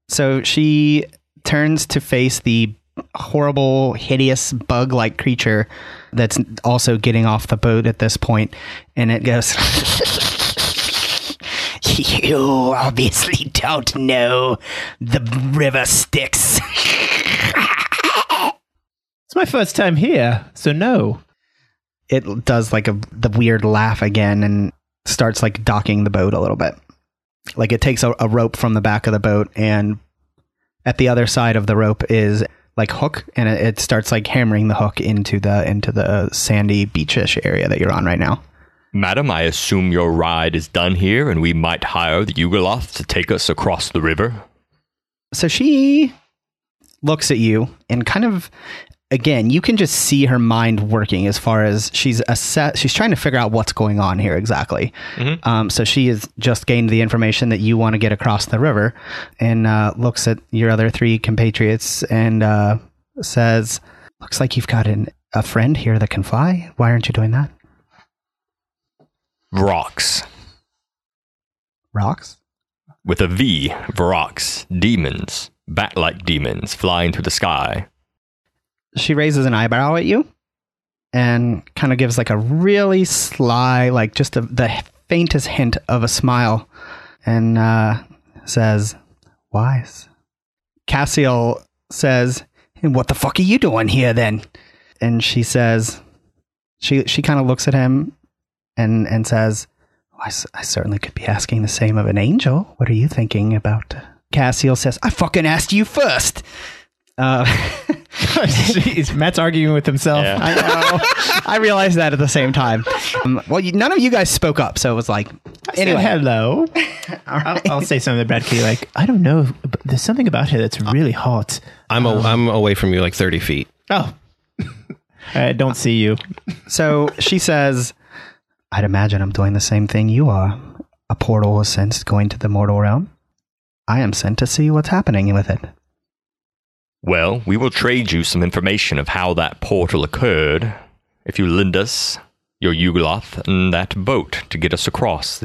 So she turns to face the horrible, hideous bug-like creature that's also getting off the boat at this point, and it goes, you obviously don't know the river Styx. It's my first time here, so no. It does like the weird laugh again and starts like docking the boat a little bit. Like it takes a rope from the back of the boat, and at the other side of the rope is like hook, and it starts like hammering the hook into the sandy beachish area that you're on right now. Madam, I assume your ride is done here, and we might hire the Goliath to take us across the river. So she looks at you and kind of, again, you can just see her mind working as far as she's trying to figure out what's going on here exactly. Mm-hmm. So she has just gained the information that you want to get across the river, and looks at your other 3 compatriots and says, looks like you've got a friend here that can fly. Why aren't you doing that? Vrox. Rocks? With a V. Vrox. Demons. Bat-like demons flying through the sky. She raises an eyebrow at you and kind of gives like a really sly, like just the faintest hint of a smile, and says, wise. Cassiel says, and what the fuck are you doing here then? And she says, she kind of looks at him and says, I certainly could be asking the same of an angel. What are you thinking about? Cassiel says, I fucking asked you first. Jeez, Matt's arguing with himself. Yeah. I know. I realized that at the same time. None of you guys spoke up, so it was like, anyway. Hello. I'll say something to Brad Kitty, like, I don't know, but there's something about her that's really hot. I'm away from you like 30 feet. Oh. I don't see you. So she says, I'd imagine I'm doing the same thing you are. A portal was sent going to the mortal realm. I am sent to see what's happening with it. Well, we will trade you some information of how that portal occurred if you lend us your Goliath and that boat to get us across.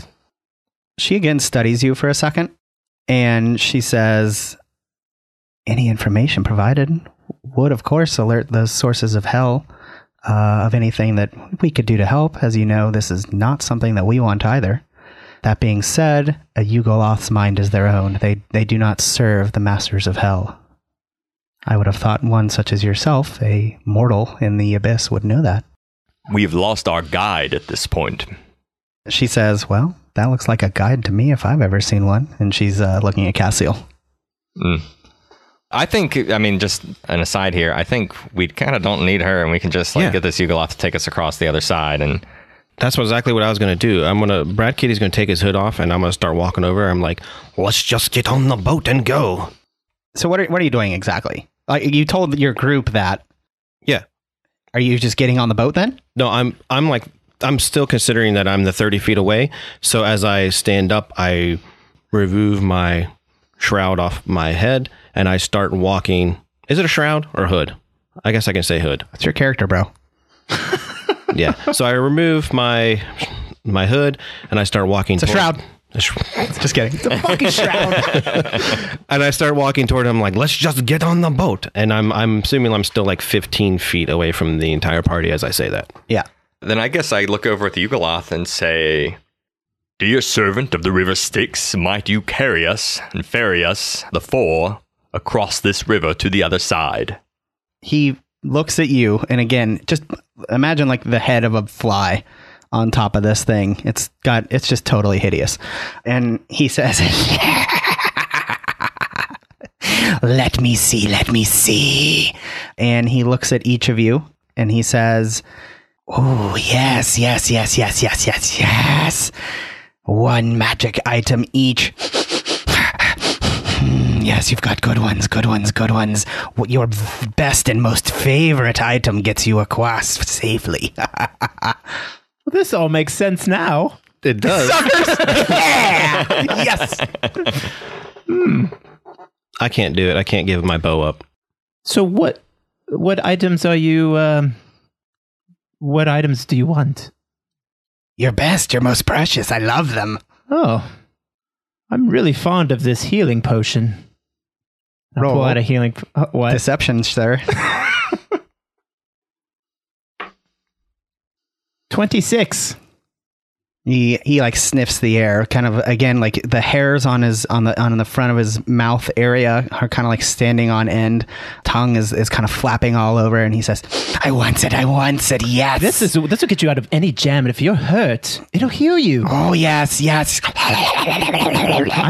She again studies you for a second, and she says, any information provided would, of course, alert the sources of hell of anything that we could do to help. As you know, this is not something that we want either. That being said, a Goliath's mind is their own. They do not serve the masters of hell. I would have thought one such as yourself, a mortal in the abyss, would know that. We've lost our guide at this point. She says, well, that looks like a guide to me if I've ever seen one. And she's looking at Cassiel. I think, just an aside here, I think we kind of don't need her, and we can just get this Goliath to take us across the other side. And that's exactly what I was going to do. Brad Kitty's going to take his hood off, and I'm going to start walking over. I'm like, let's just get on the boat and go. So what are you doing exactly? You told your group that. Yeah. Are you just getting on the boat then? No, I'm still considering that I'm the 30 feet away. So as I stand up, I remove my shroud off my head and I start walking. Is it a shroud or a hood? I guess I can say hood. That's your character, bro. Yeah. So I remove my hood and I start walking. It's a shroud. Just kidding. It's a fucking shroud. And I start walking toward him like, let's just get on the boat. And I'm assuming I'm still like 15 feet away from the entire party as I say that. Yeah. Then I guess I look over at the Goliath and say, "Dear servant of the river Styx, might you carry us and ferry us, the four, across this river to the other side?" He looks at you, and again, just imagine like the head of a fly on top of this thing. It's just totally hideous. And he says, let me see. And he looks at each of you and he says, oh, yes. One magic item each. Yes, you've got good ones. Your best and most favorite item gets you across safely. Well, this all makes sense now. It does. Yes. I can't do it. I can't give my bow up. So what items are you, what items do you want? Your best, your most precious. I love them. Oh, I'm really fond of this healing potion. I'll Roll. pull out a healing... what? Deception, sir. 26. He like sniffs the air, kind of again like the hairs on the front of his mouth area are kind of like standing on end. Tongue is kind of flapping all over, and he says, I want it, yes. This will get you out of any jam, and if you're hurt, it'll heal you. Oh yes. I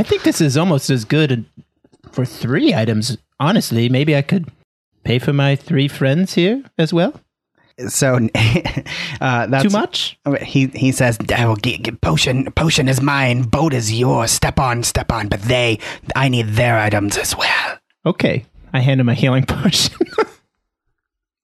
think this is almost as good for 3 items. Honestly, maybe I could pay for my 3 friends here as well. So that's too much. He says, potion is mine, boat is yours. Step on, but I need their items as well. Okay, I hand him a healing potion.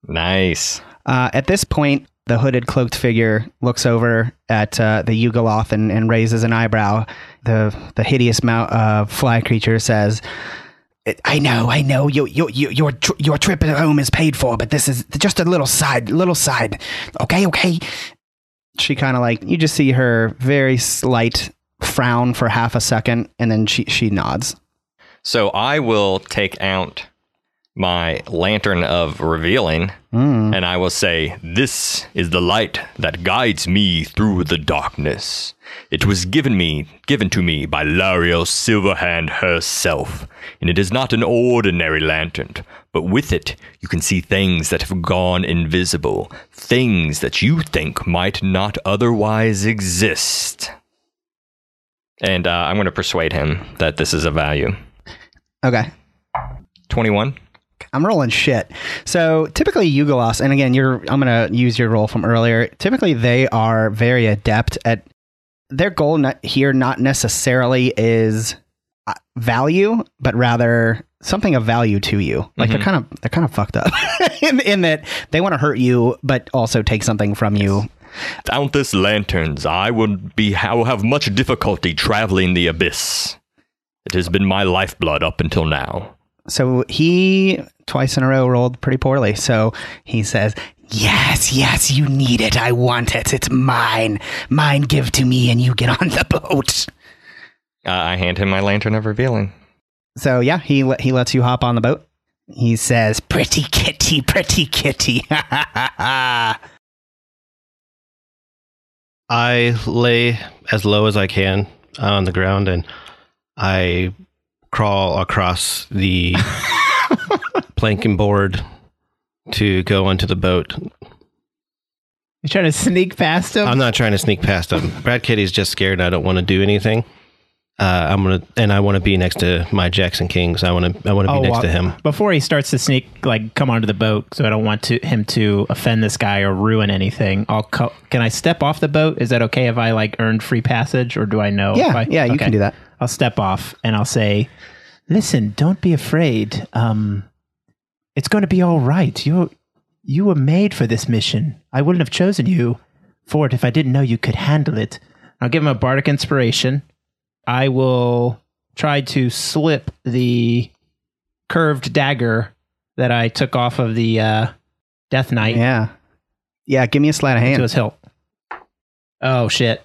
Nice. At this point, the hooded, cloaked figure looks over at the Goliath and raises an eyebrow. The hideous fly creature says, I know. Your trip home is paid for, but this is just a little side. Okay. She kind of like, you just see her very slight frown for half a second, and then she nods. So I will take out my lantern of revealing, and I will say, "This is the light that guides me through the darkness. It was given to me by Lariel Silverhand herself, and it is not an ordinary lantern, but with it you can see things that have gone invisible, things that you think might not otherwise exist." And I'm going to persuade him that this is of value. Okay. 21. I'm rolling shit. So typically Yugoloths, and again, I'm going to use your roll from earlier. Typically they are very adept at their goal here. Not necessarily is value, but rather something of value to you. Like they're kind of fucked up in that they want to hurt you, but also take something from you. Without this lanterns, I will have much difficulty traveling the abyss. It has been my lifeblood up until now. So he twice in a row rolled pretty poorly. So he says, yes, you need it. I want it. It's mine. Mine, give to me and you get on the boat. I hand him my lantern of revealing. So yeah, he lets you hop on the boat. He says, pretty kitty. I lay as low as I can on the ground and I crawl across the planking board to go onto the boat. You're trying to sneak past him? I'm not trying to sneak past him. Brad Kitty's just scared and I don't want to do anything. I want to be next to my Jackson Kings. I want to be next to him. Before he starts to sneak, like come onto the boat, so I don't want him to offend this guy or ruin anything. Can I step off the boat? Is that okay if I like earned free passage, or do I know? Yeah, you can do that. I'll step off and I'll say, "Listen, don't be afraid. It's going to be all right. You were made for this mission. I wouldn't have chosen you for it if I didn't know you could handle it." I'll give him a bardic inspiration. I will try to slip the curved dagger that I took off of the Death Knight. Yeah. Give me a sleight of hand to his hilt. Oh shit!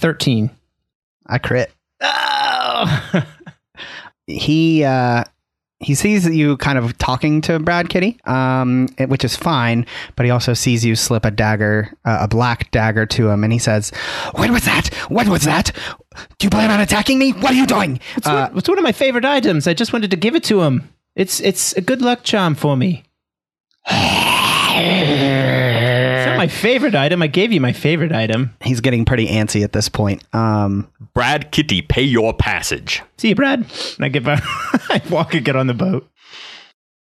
13. I crit. Oh! He sees you kind of talking to Brad Kitty, which is fine, but he also sees you slip a dagger, a black dagger to him, and he says, "What was that? What was that? Do you plan on attacking me? What are you doing?" It's one of my favorite items. I just wanted to give it to him. It's a good luck charm for me. It's not my favorite item. I gave you my favorite item. He's getting pretty antsy at this point. Brad Kitty, pay your passage. See you, Brad. And I get back. I walk and get on the boat.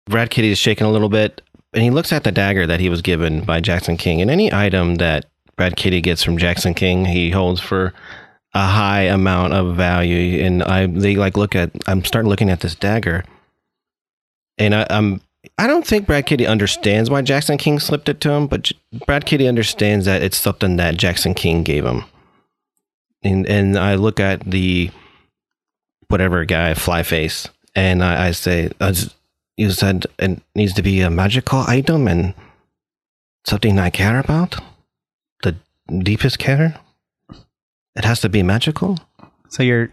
Brad Kitty is shaking a little bit, and he looks at the dagger that he was given by Jackson King. And any item that Brad Kitty gets from Jackson King, he holds for a high amount of value. And I'm starting looking at this dagger, and I don't think Brad Kitty understands why Jackson King slipped it to him, but Brad Kitty understands that it's something that Jackson King gave him. And I look at the whatever guy, Flyface, and I say, you said it needs to be a magical item and something I care about? The deepest care? It has to be magical? So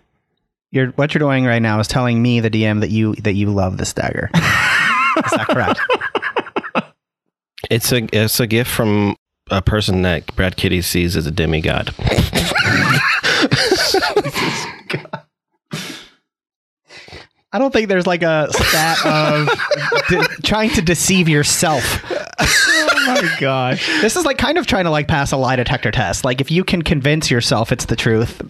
what you're doing right now is telling me, the DM, that you love this dagger. Is that correct? It's a gift from a person that Brad Kitty sees as a demigod. Jesus God. I don't think there's like a stat of trying to deceive yourself. Oh my gosh. This is like kind of trying to like pass a lie detector test. Like if you can convince yourself it's the truth,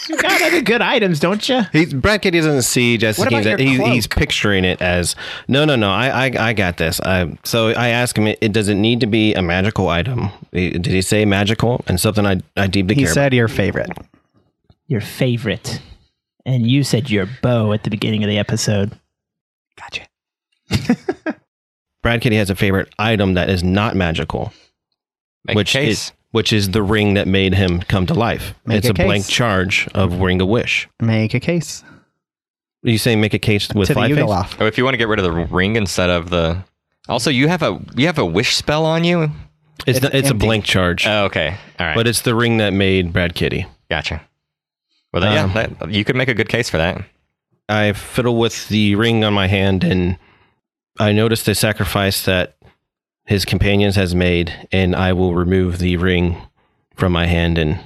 You got other good items, don't you? Brad Kitty doesn't see Jackson King. He's picturing it as no. I got this. So I ask him, does it need to be a magical item? Did he say magical and something I deeply care about? He said your favorite. Your favorite. And you said your bow at the beginning of the episode. Gotcha. Brad Kitty has a favorite item that is not magical, which is the ring that made him come to life. It's a blank charge of Ring of Wish. Make a case. Are you saying make a case with to the Flyface? Goliath. Oh, if you want to get rid of the ring instead of the... Also, you have a wish spell on you? It's a blank charge. Oh, okay. All right. But it's the ring that made Brad Kitty. Gotcha. Well, you could make a good case for that. I fiddle with the ring on my hand, and I noticed a sacrifice that his companions has made, and I will remove the ring from my hand. And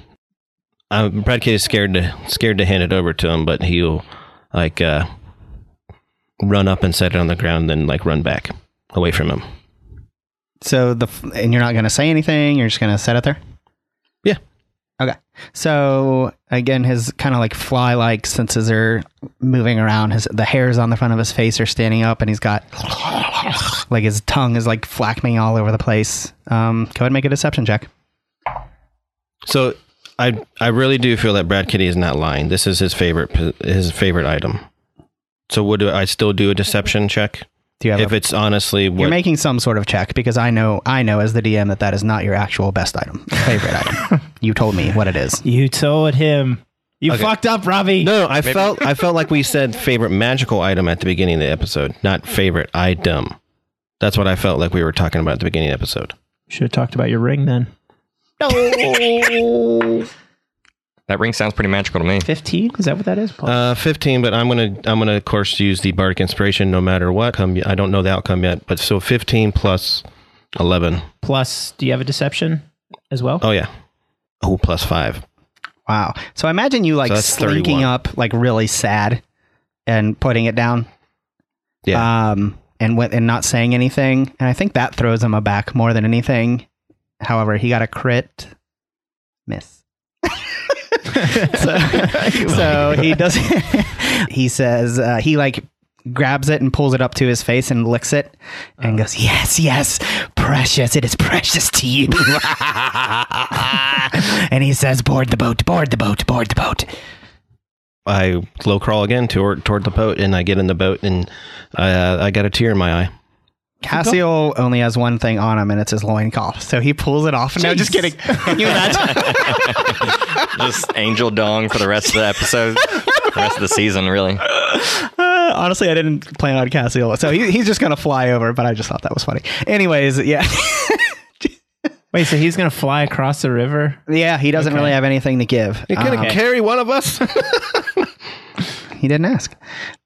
Brad Kitty is scared to hand it over to him, but he'll run up and set it on the ground, then run back away from him. So and you're not going to say anything. You're just going to set it there. Yeah. Okay. So again, his kind of fly-like senses are moving around. The hairs on the front of his face are standing up, and he's got his tongue is flapping all over the place. Go ahead and make a deception check. So I really do feel that Brad Kitty is not lying. This is his favorite item. So would I still do a deception check? Do you have if it's honestly what... You're making some sort of check, because I know as the DM that is not your actual best item, favorite item. You told me what it is. You told him. You fucked up, Robbie. No, I felt like we said favorite magical item at the beginning of the episode, not favorite item. That's what I felt like we were talking about at the beginning of the episode. Should have talked about your ring then. No. That ring sounds pretty magical to me. 15? Is that what that is, Paul? 15, but I'm gonna of course use the bardic inspiration no matter what. I don't know the outcome yet, but so 15 plus 11. Plus, do you have a deception as well? Oh yeah. Oh, plus 5. Wow. So I imagine you so slinking 31. up really sad and putting it down. Yeah. And not saying anything. And I think that throws him aback more than anything. However, he got a crit miss. so he does. He says he grabs it and pulls it up to his face and licks it and goes, "Yes, precious. It is precious to you." And he says, "Board the boat. Board the boat. Board the boat." I low crawl again toward the boat, and I get in the boat, and I got a tear in my eye. Cassio only has one thing on him, and it's his loincloth. So he pulls it off. No, just kidding. Can you imagine? Just angel dong for the rest of the episode. The rest of the season, really. Honestly, I didn't plan on Cassio. So he's just going to fly over, but I just thought that was funny. Anyways, yeah. Wait, so he's going to fly across the river? Yeah, he doesn't really have anything to give. You gonna carry one of us? He didn't ask.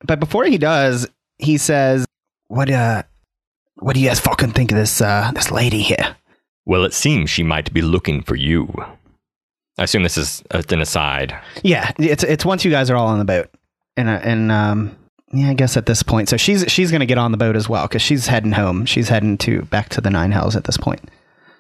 But before he does, he says, What do you guys fucking think of this lady here? Well, it seems she might be looking for you. I assume this is an aside. Yeah, it's once you guys are all on the boat. And yeah, I guess at this point. So she's going to get on the boat as well because she's heading home. She's heading back to the Nine Hells at this point.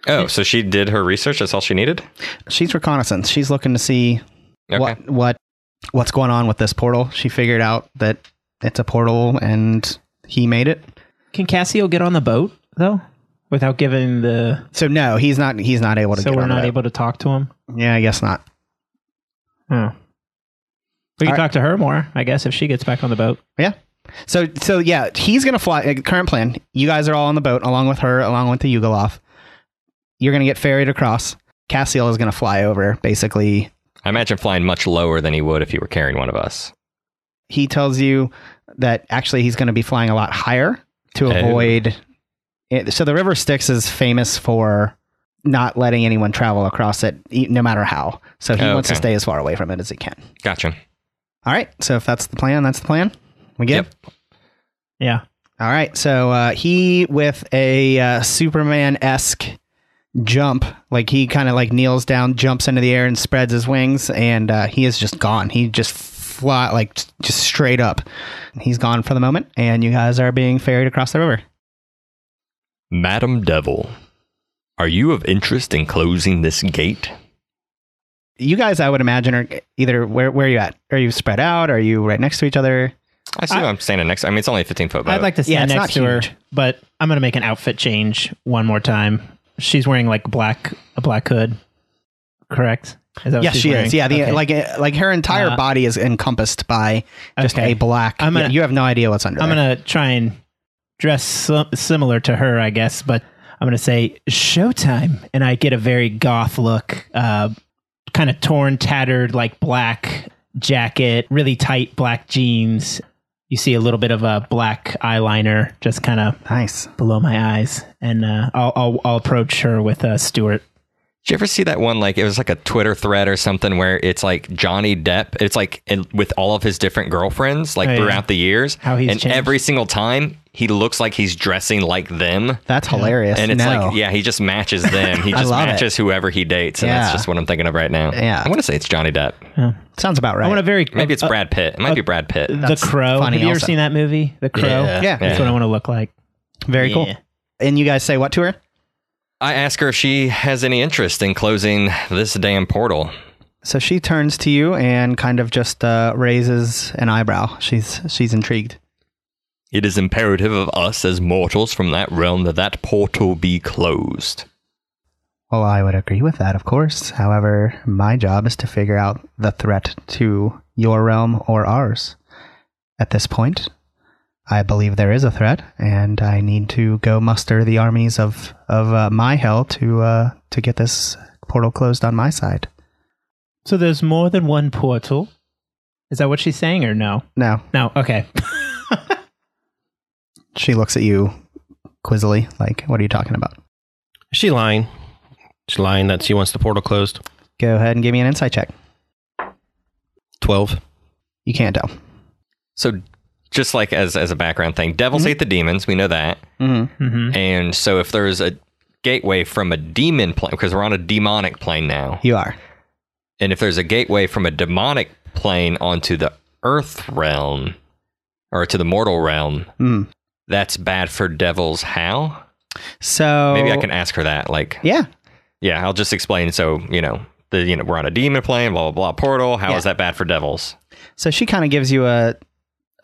Oh, so she did her research. That's all she needed? She's reconnaissance. She's looking to see what's going on with this portal. She figured out that it's a portal and he made it. Can Cassio get on the boat though, without giving the? So no, he's not able to. So get on the boat. we're not able to talk to him. Yeah, I guess not. Oh. We can talk to her more, I guess, if she gets back on the boat. Yeah. So yeah, he's gonna fly. Current plan: you guys are all on the boat, along with her, along with the Goliath. You're gonna get ferried across. Cassiel is gonna fly over. Basically, I imagine flying much lower than he would if he were carrying one of us. He tells you that actually he's gonna be flying a lot higher to avoid. So the River Styx is famous for not letting anyone travel across it, no matter how. So he wants to stay as far away from it as he can. Gotcha. All right. So if that's the plan, that's the plan. We get? Yep. Yeah. All right. So he, with a Superman-esque jump, like he kind of like kneels down, jumps into the air and spreads his wings, and he is just gone. He just just straight up. He's gone for the moment, and you guys are being ferried across the river. Madam Devil, are you of interest in closing this gate? You guys, I would imagine, are either where are you at? Are you spread out? Are you right next to each other? I see I'm standing next. I mean, it's only a 15-foot boat. I'd like to stand next to her, but I'm going to make an outfit change one more time. She's wearing like a black hood, correct? Is that what yes, she's she wearing? is. Yeah, like her entire body is encompassed by just a black. You have no idea what's under there. I'm going to try and dress similar to her, I guess, but I'm going to say showtime, and I get a very goth look. Kind of torn, tattered, like black jacket, really tight black jeans. You see a little bit of a black eyeliner, just kind of nice below my eyes. And I'll approach her with Stewart. Did you ever see that one? Like it was like a Twitter thread or something where it's like Johnny Depp. It's like with all of his different girlfriends, like throughout the years, how he's changed. Every single time he looks like he's dressing like them. That's hilarious. And it's like, he just matches them. He just matches whoever he dates, and that's just what I'm thinking of right now. Yeah, I want to say it's Johnny Depp. Yeah. Sounds about right. Maybe it's Brad Pitt. It might be Brad Pitt. The Crow. Have you ever seen that movie, The Crow? Yeah. That's what I want to look like. Very cool. And you guys say what to her? I ask her if she has any interest in closing this damn portal. So she turns to you and kind of just raises an eyebrow. She's intrigued. It is imperative of us as mortals from that realm that portal be closed. Well, I would agree with that, of course. However, my job is to figure out the threat to your realm or ours. At this point, I believe there is a threat, and I need to go muster the armies of my hell to get this portal closed on my side. So there's more than one portal? Is that what she's saying, or no? No. No, okay. She looks at you quizzily, like, what are you talking about? Is she lying? She's lying that she wants the portal closed. Go ahead and give me an insight check. 12. You can't tell. So just like as a background thing, devils hate the demons. We know that. Mm-hmm. Mm-hmm. And so if there's a gateway from a demon plane, because we're on a demonic plane now. You are. And if there's a gateway from a demonic plane onto the earth realm, or to the mortal realm, that's bad for devils. How? So maybe I can ask her that. Like, yeah, I'll just explain. So, we're on a demon plane, blah, blah, blah, portal. How is that bad for devils? So she kind of gives you a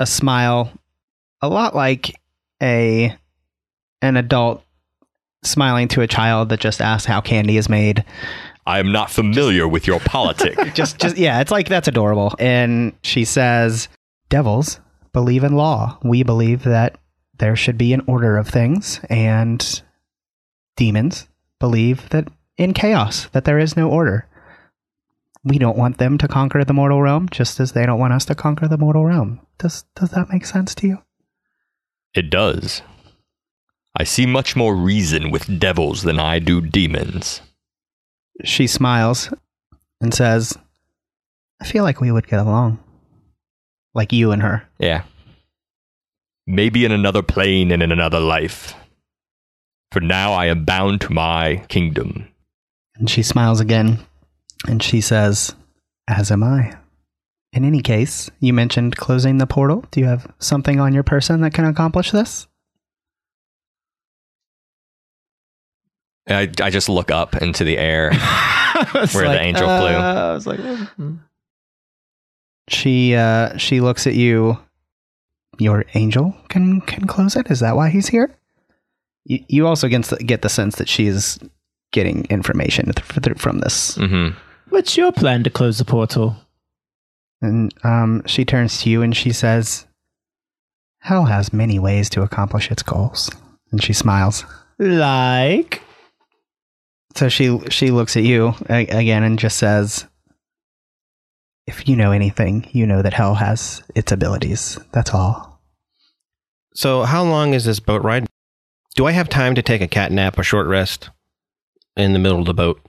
smile, a lot like an adult smiling to a child that just asks how candy is made. I am not familiar with your politics. It's like, that's adorable. And she says, devils believe in law. We believe that there should be an order of things, and demons believe that in chaos, that there is no order. We don't want them to conquer the mortal realm, just as they don't want us to conquer the mortal realm. Does that make sense to you? It does. I see much more reason with devils than I do demons. She smiles and says, I feel like we would get along. Like you and her. Yeah. Maybe in another plane and in another life. For now, I am bound to my kingdom. And she smiles again, and she says, as am I. In any case, you mentioned closing the portal. Do you have something on your person that can accomplish this? I just look up into the air where the angel flew. I was like, She looks at you. Your angel can close it? Is that why he's here? You also get the sense that she is getting information from this. Mm-hmm. what's your plan to close the portal? And she turns to you and she says, hell has many ways to accomplish its goals. And she smiles. Like? So she looks at you again and just says, if you know anything, you know that hell has its abilities. That's all. So how long is this boat ride? Do I have time to take a cat nap, a short rest in the middle of the boat?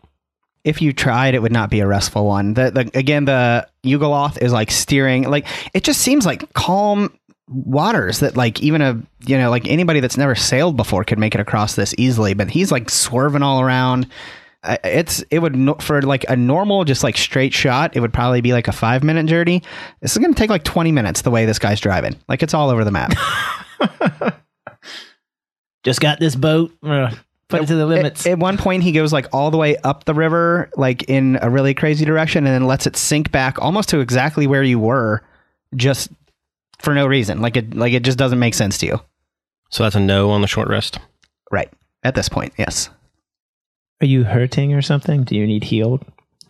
If you tried, it would not be a restful one. The Goliath is like steering, like it just seems like calm waters that like even like anybody that's never sailed before could make it across this easily. But he's like swerving all around. It would for like a normal, just like straight shot, it would probably be like a 5-minute journey. This is going to take like 20 minutes the way this guy's driving. Like it's all over the map. Just got this boat. Put it to the limits. At one point, he goes like all the way up the river, like in a really crazy direction, and then lets it sink back almost to exactly where you were, just for no reason. Like it just doesn't make sense to you. So that's a no on the short rest. Right. At this point, yes. Are you hurting or something? Do you need healed?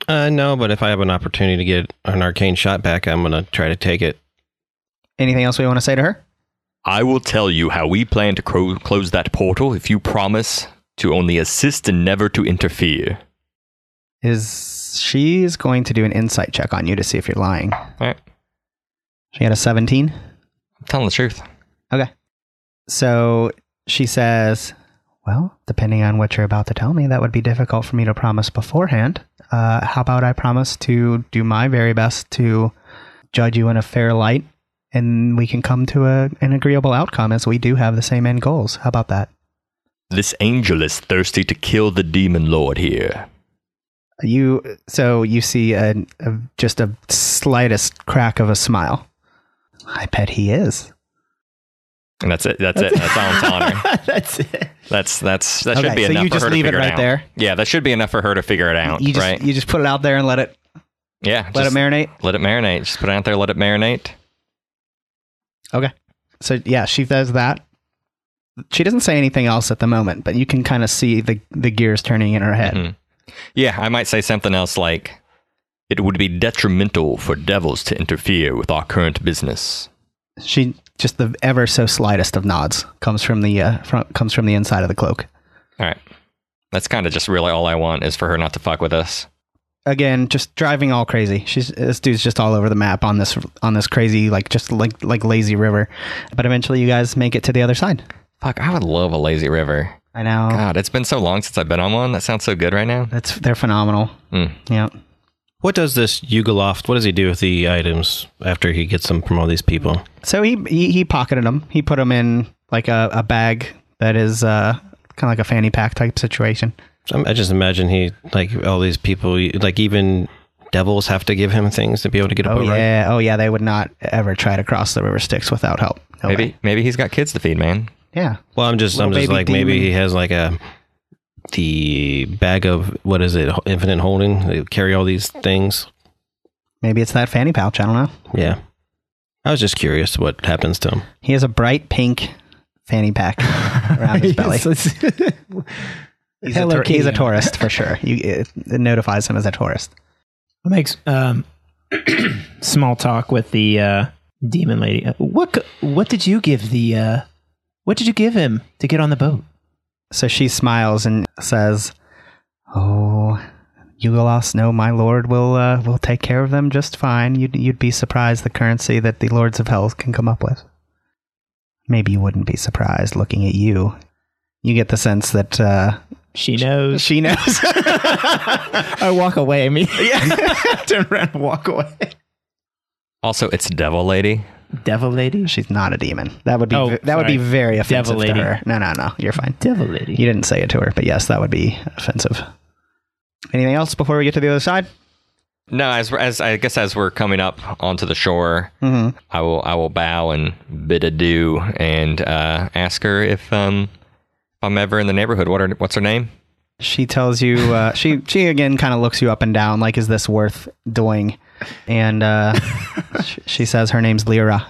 No, but if I have an opportunity to get an arcane shot back, I'm going to try to take it. Anything else we want to say to her? I will tell you how we plan to close that portal if you promise to only assist and never to interfere. She's going to do an insight check on you to see if you're lying. All right. She had a 17. I'm telling the truth. Okay. So she says, well, depending on what you're about to tell me, that would be difficult for me to promise beforehand. How about I promise to do my very best to judge you in a fair light, and we can come to an agreeable outcome, as we do have the same end goals. How about that? This angel is thirsty to kill the demon lord here. You see just a slightest crack of a smile. I bet he is. And that's it. That's all I'm telling her. That's it. That should be so enough you for just her to leave it figure right out. there? Yeah, that should be enough for her to figure it out, right? You just put it out there and let it marinate? Let it marinate. Just put it out there, let it marinate. Okay. So yeah, she does that. She doesn't say anything else at the moment, but you can kind of see the gears turning in her head. Mm-hmm. Yeah, I might say something else like, it would be detrimental for devils to interfere with our current business. She just the ever so slightest of nods comes from the inside of the cloak. All right. That's kind of just really all I want is for her not to fuck with us. Again, just driving all crazy. This dude's just all over the map on this crazy just lazy river. But eventually you guys make it to the other side. Fuck, I would love a lazy river. I know. God, it's been so long since I've been on one. That sounds so good right now. They're phenomenal. Yeah. What does this Goliath, what does he do with the items after he gets them from all these people? So he pocketed them. He put them in like a bag that is kind of like a fanny pack type situation. So I just imagine he, like all these people, like even devils have to give him things to be able to get a boat right. Oh yeah, they would not ever try to cross the river Styx without help. No way. Maybe he's got kids to feed, man. Yeah. Well, I'm just like demon. maybe he has like the bag of, what is it, infinite holding. They carry all these things. Maybe it's that fanny pouch. I don't know. Yeah. I was just curious what happens to him. He has a bright pink fanny pack around his belly. He's a tourist for sure. It notifies him as a tourist. What makes small talk with the demon lady? What did you give what did you give him to get on the boat? So she smiles and says, "Oh, Goliath, no, my lord will take care of them just fine. You'd be surprised the currency that the lords of hell can come up with. Maybe you wouldn't be surprised looking at you. You get the sense that she knows. She knows. I walk away. I mean, turn around and walk away. Also, it's Devil Lady. Devil Lady? She's not a demon. That would be would be very offensive Devil Lady. to her. No. You're fine. Devil Lady. You didn't say it to her, but yes, that would be offensive. Anything else before we get to the other side? No, as I guess as we're coming up onto the shore, I will bow and bid adieu and ask her if I'm ever in the neighborhood. What's her name? She tells you. She again kind of looks you up and down, like, is this worth doing? And she says her name's Lyra.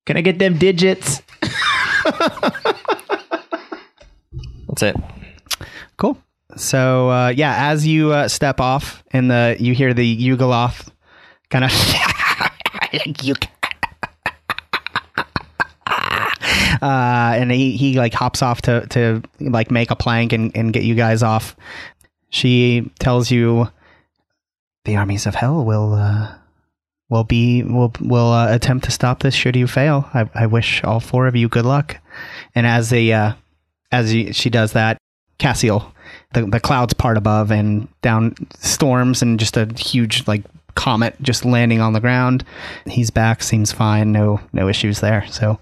Can I get them digits? That's it. Cool. So as you step off, and you hear the Goliath kind of and he like hops off to like make a plank and get you guys off. She tells you the armies of hell will attempt to stop this should you fail. I wish all four of you good luck. And she does that, Cassiel, the clouds part above and down storms and just a huge like comet just landing on the ground. He's back, seems fine, no issues there. So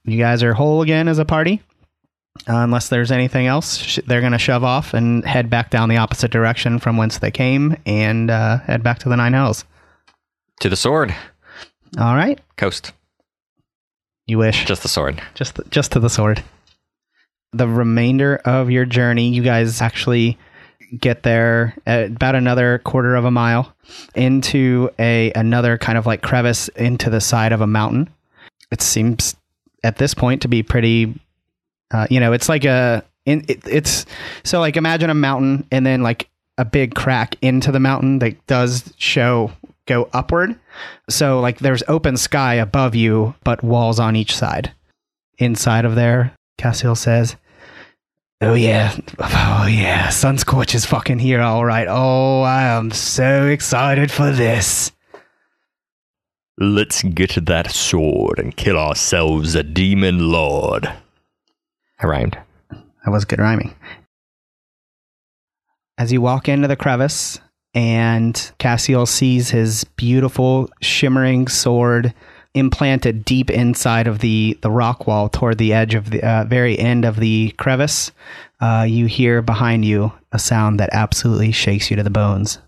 you guys are whole again as a party. Unless there's anything else, they're going to shove off and head back down the opposite direction from whence they came and head back to the Nine Hells. To the sword. All right. Coast. You wish. Just the sword. Just to the sword. The remainder of your journey, you guys actually get there at about another quarter of a mile into another kind of like crevice into the side of a mountain. It seems at this point to be pretty... it's like it's so like imagine a mountain and then like a big crack into the mountain that does go upward. So like there's open sky above you, but walls on each side. Inside of there, Cassiel says, Oh yeah, Sunscorch is fucking here, all right. Oh, I am so excited for this. Let's get that sword and kill ourselves a demon lord. I rhymed. That was good rhyming. As you walk into the crevice and Cassiel sees his beautiful shimmering sword implanted deep inside of the rock wall toward the edge of the very end of the crevice, you hear behind you a sound that absolutely shakes you to the bones.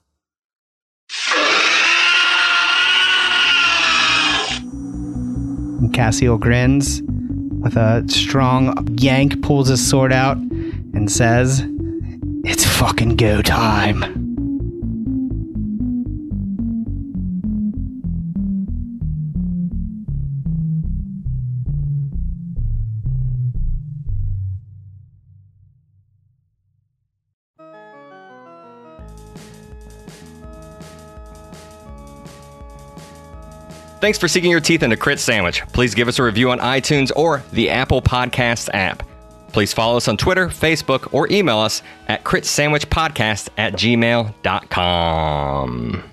And Cassiel grins with a strong yank, pulls his sword out, and says, It's fucking go time. Thanks for sinking your teeth into Crit Sandwich. Please give us a review on iTunes or the Apple Podcasts app. Please follow us on Twitter, Facebook, or email us at critsandwichpodcast@gmail.com.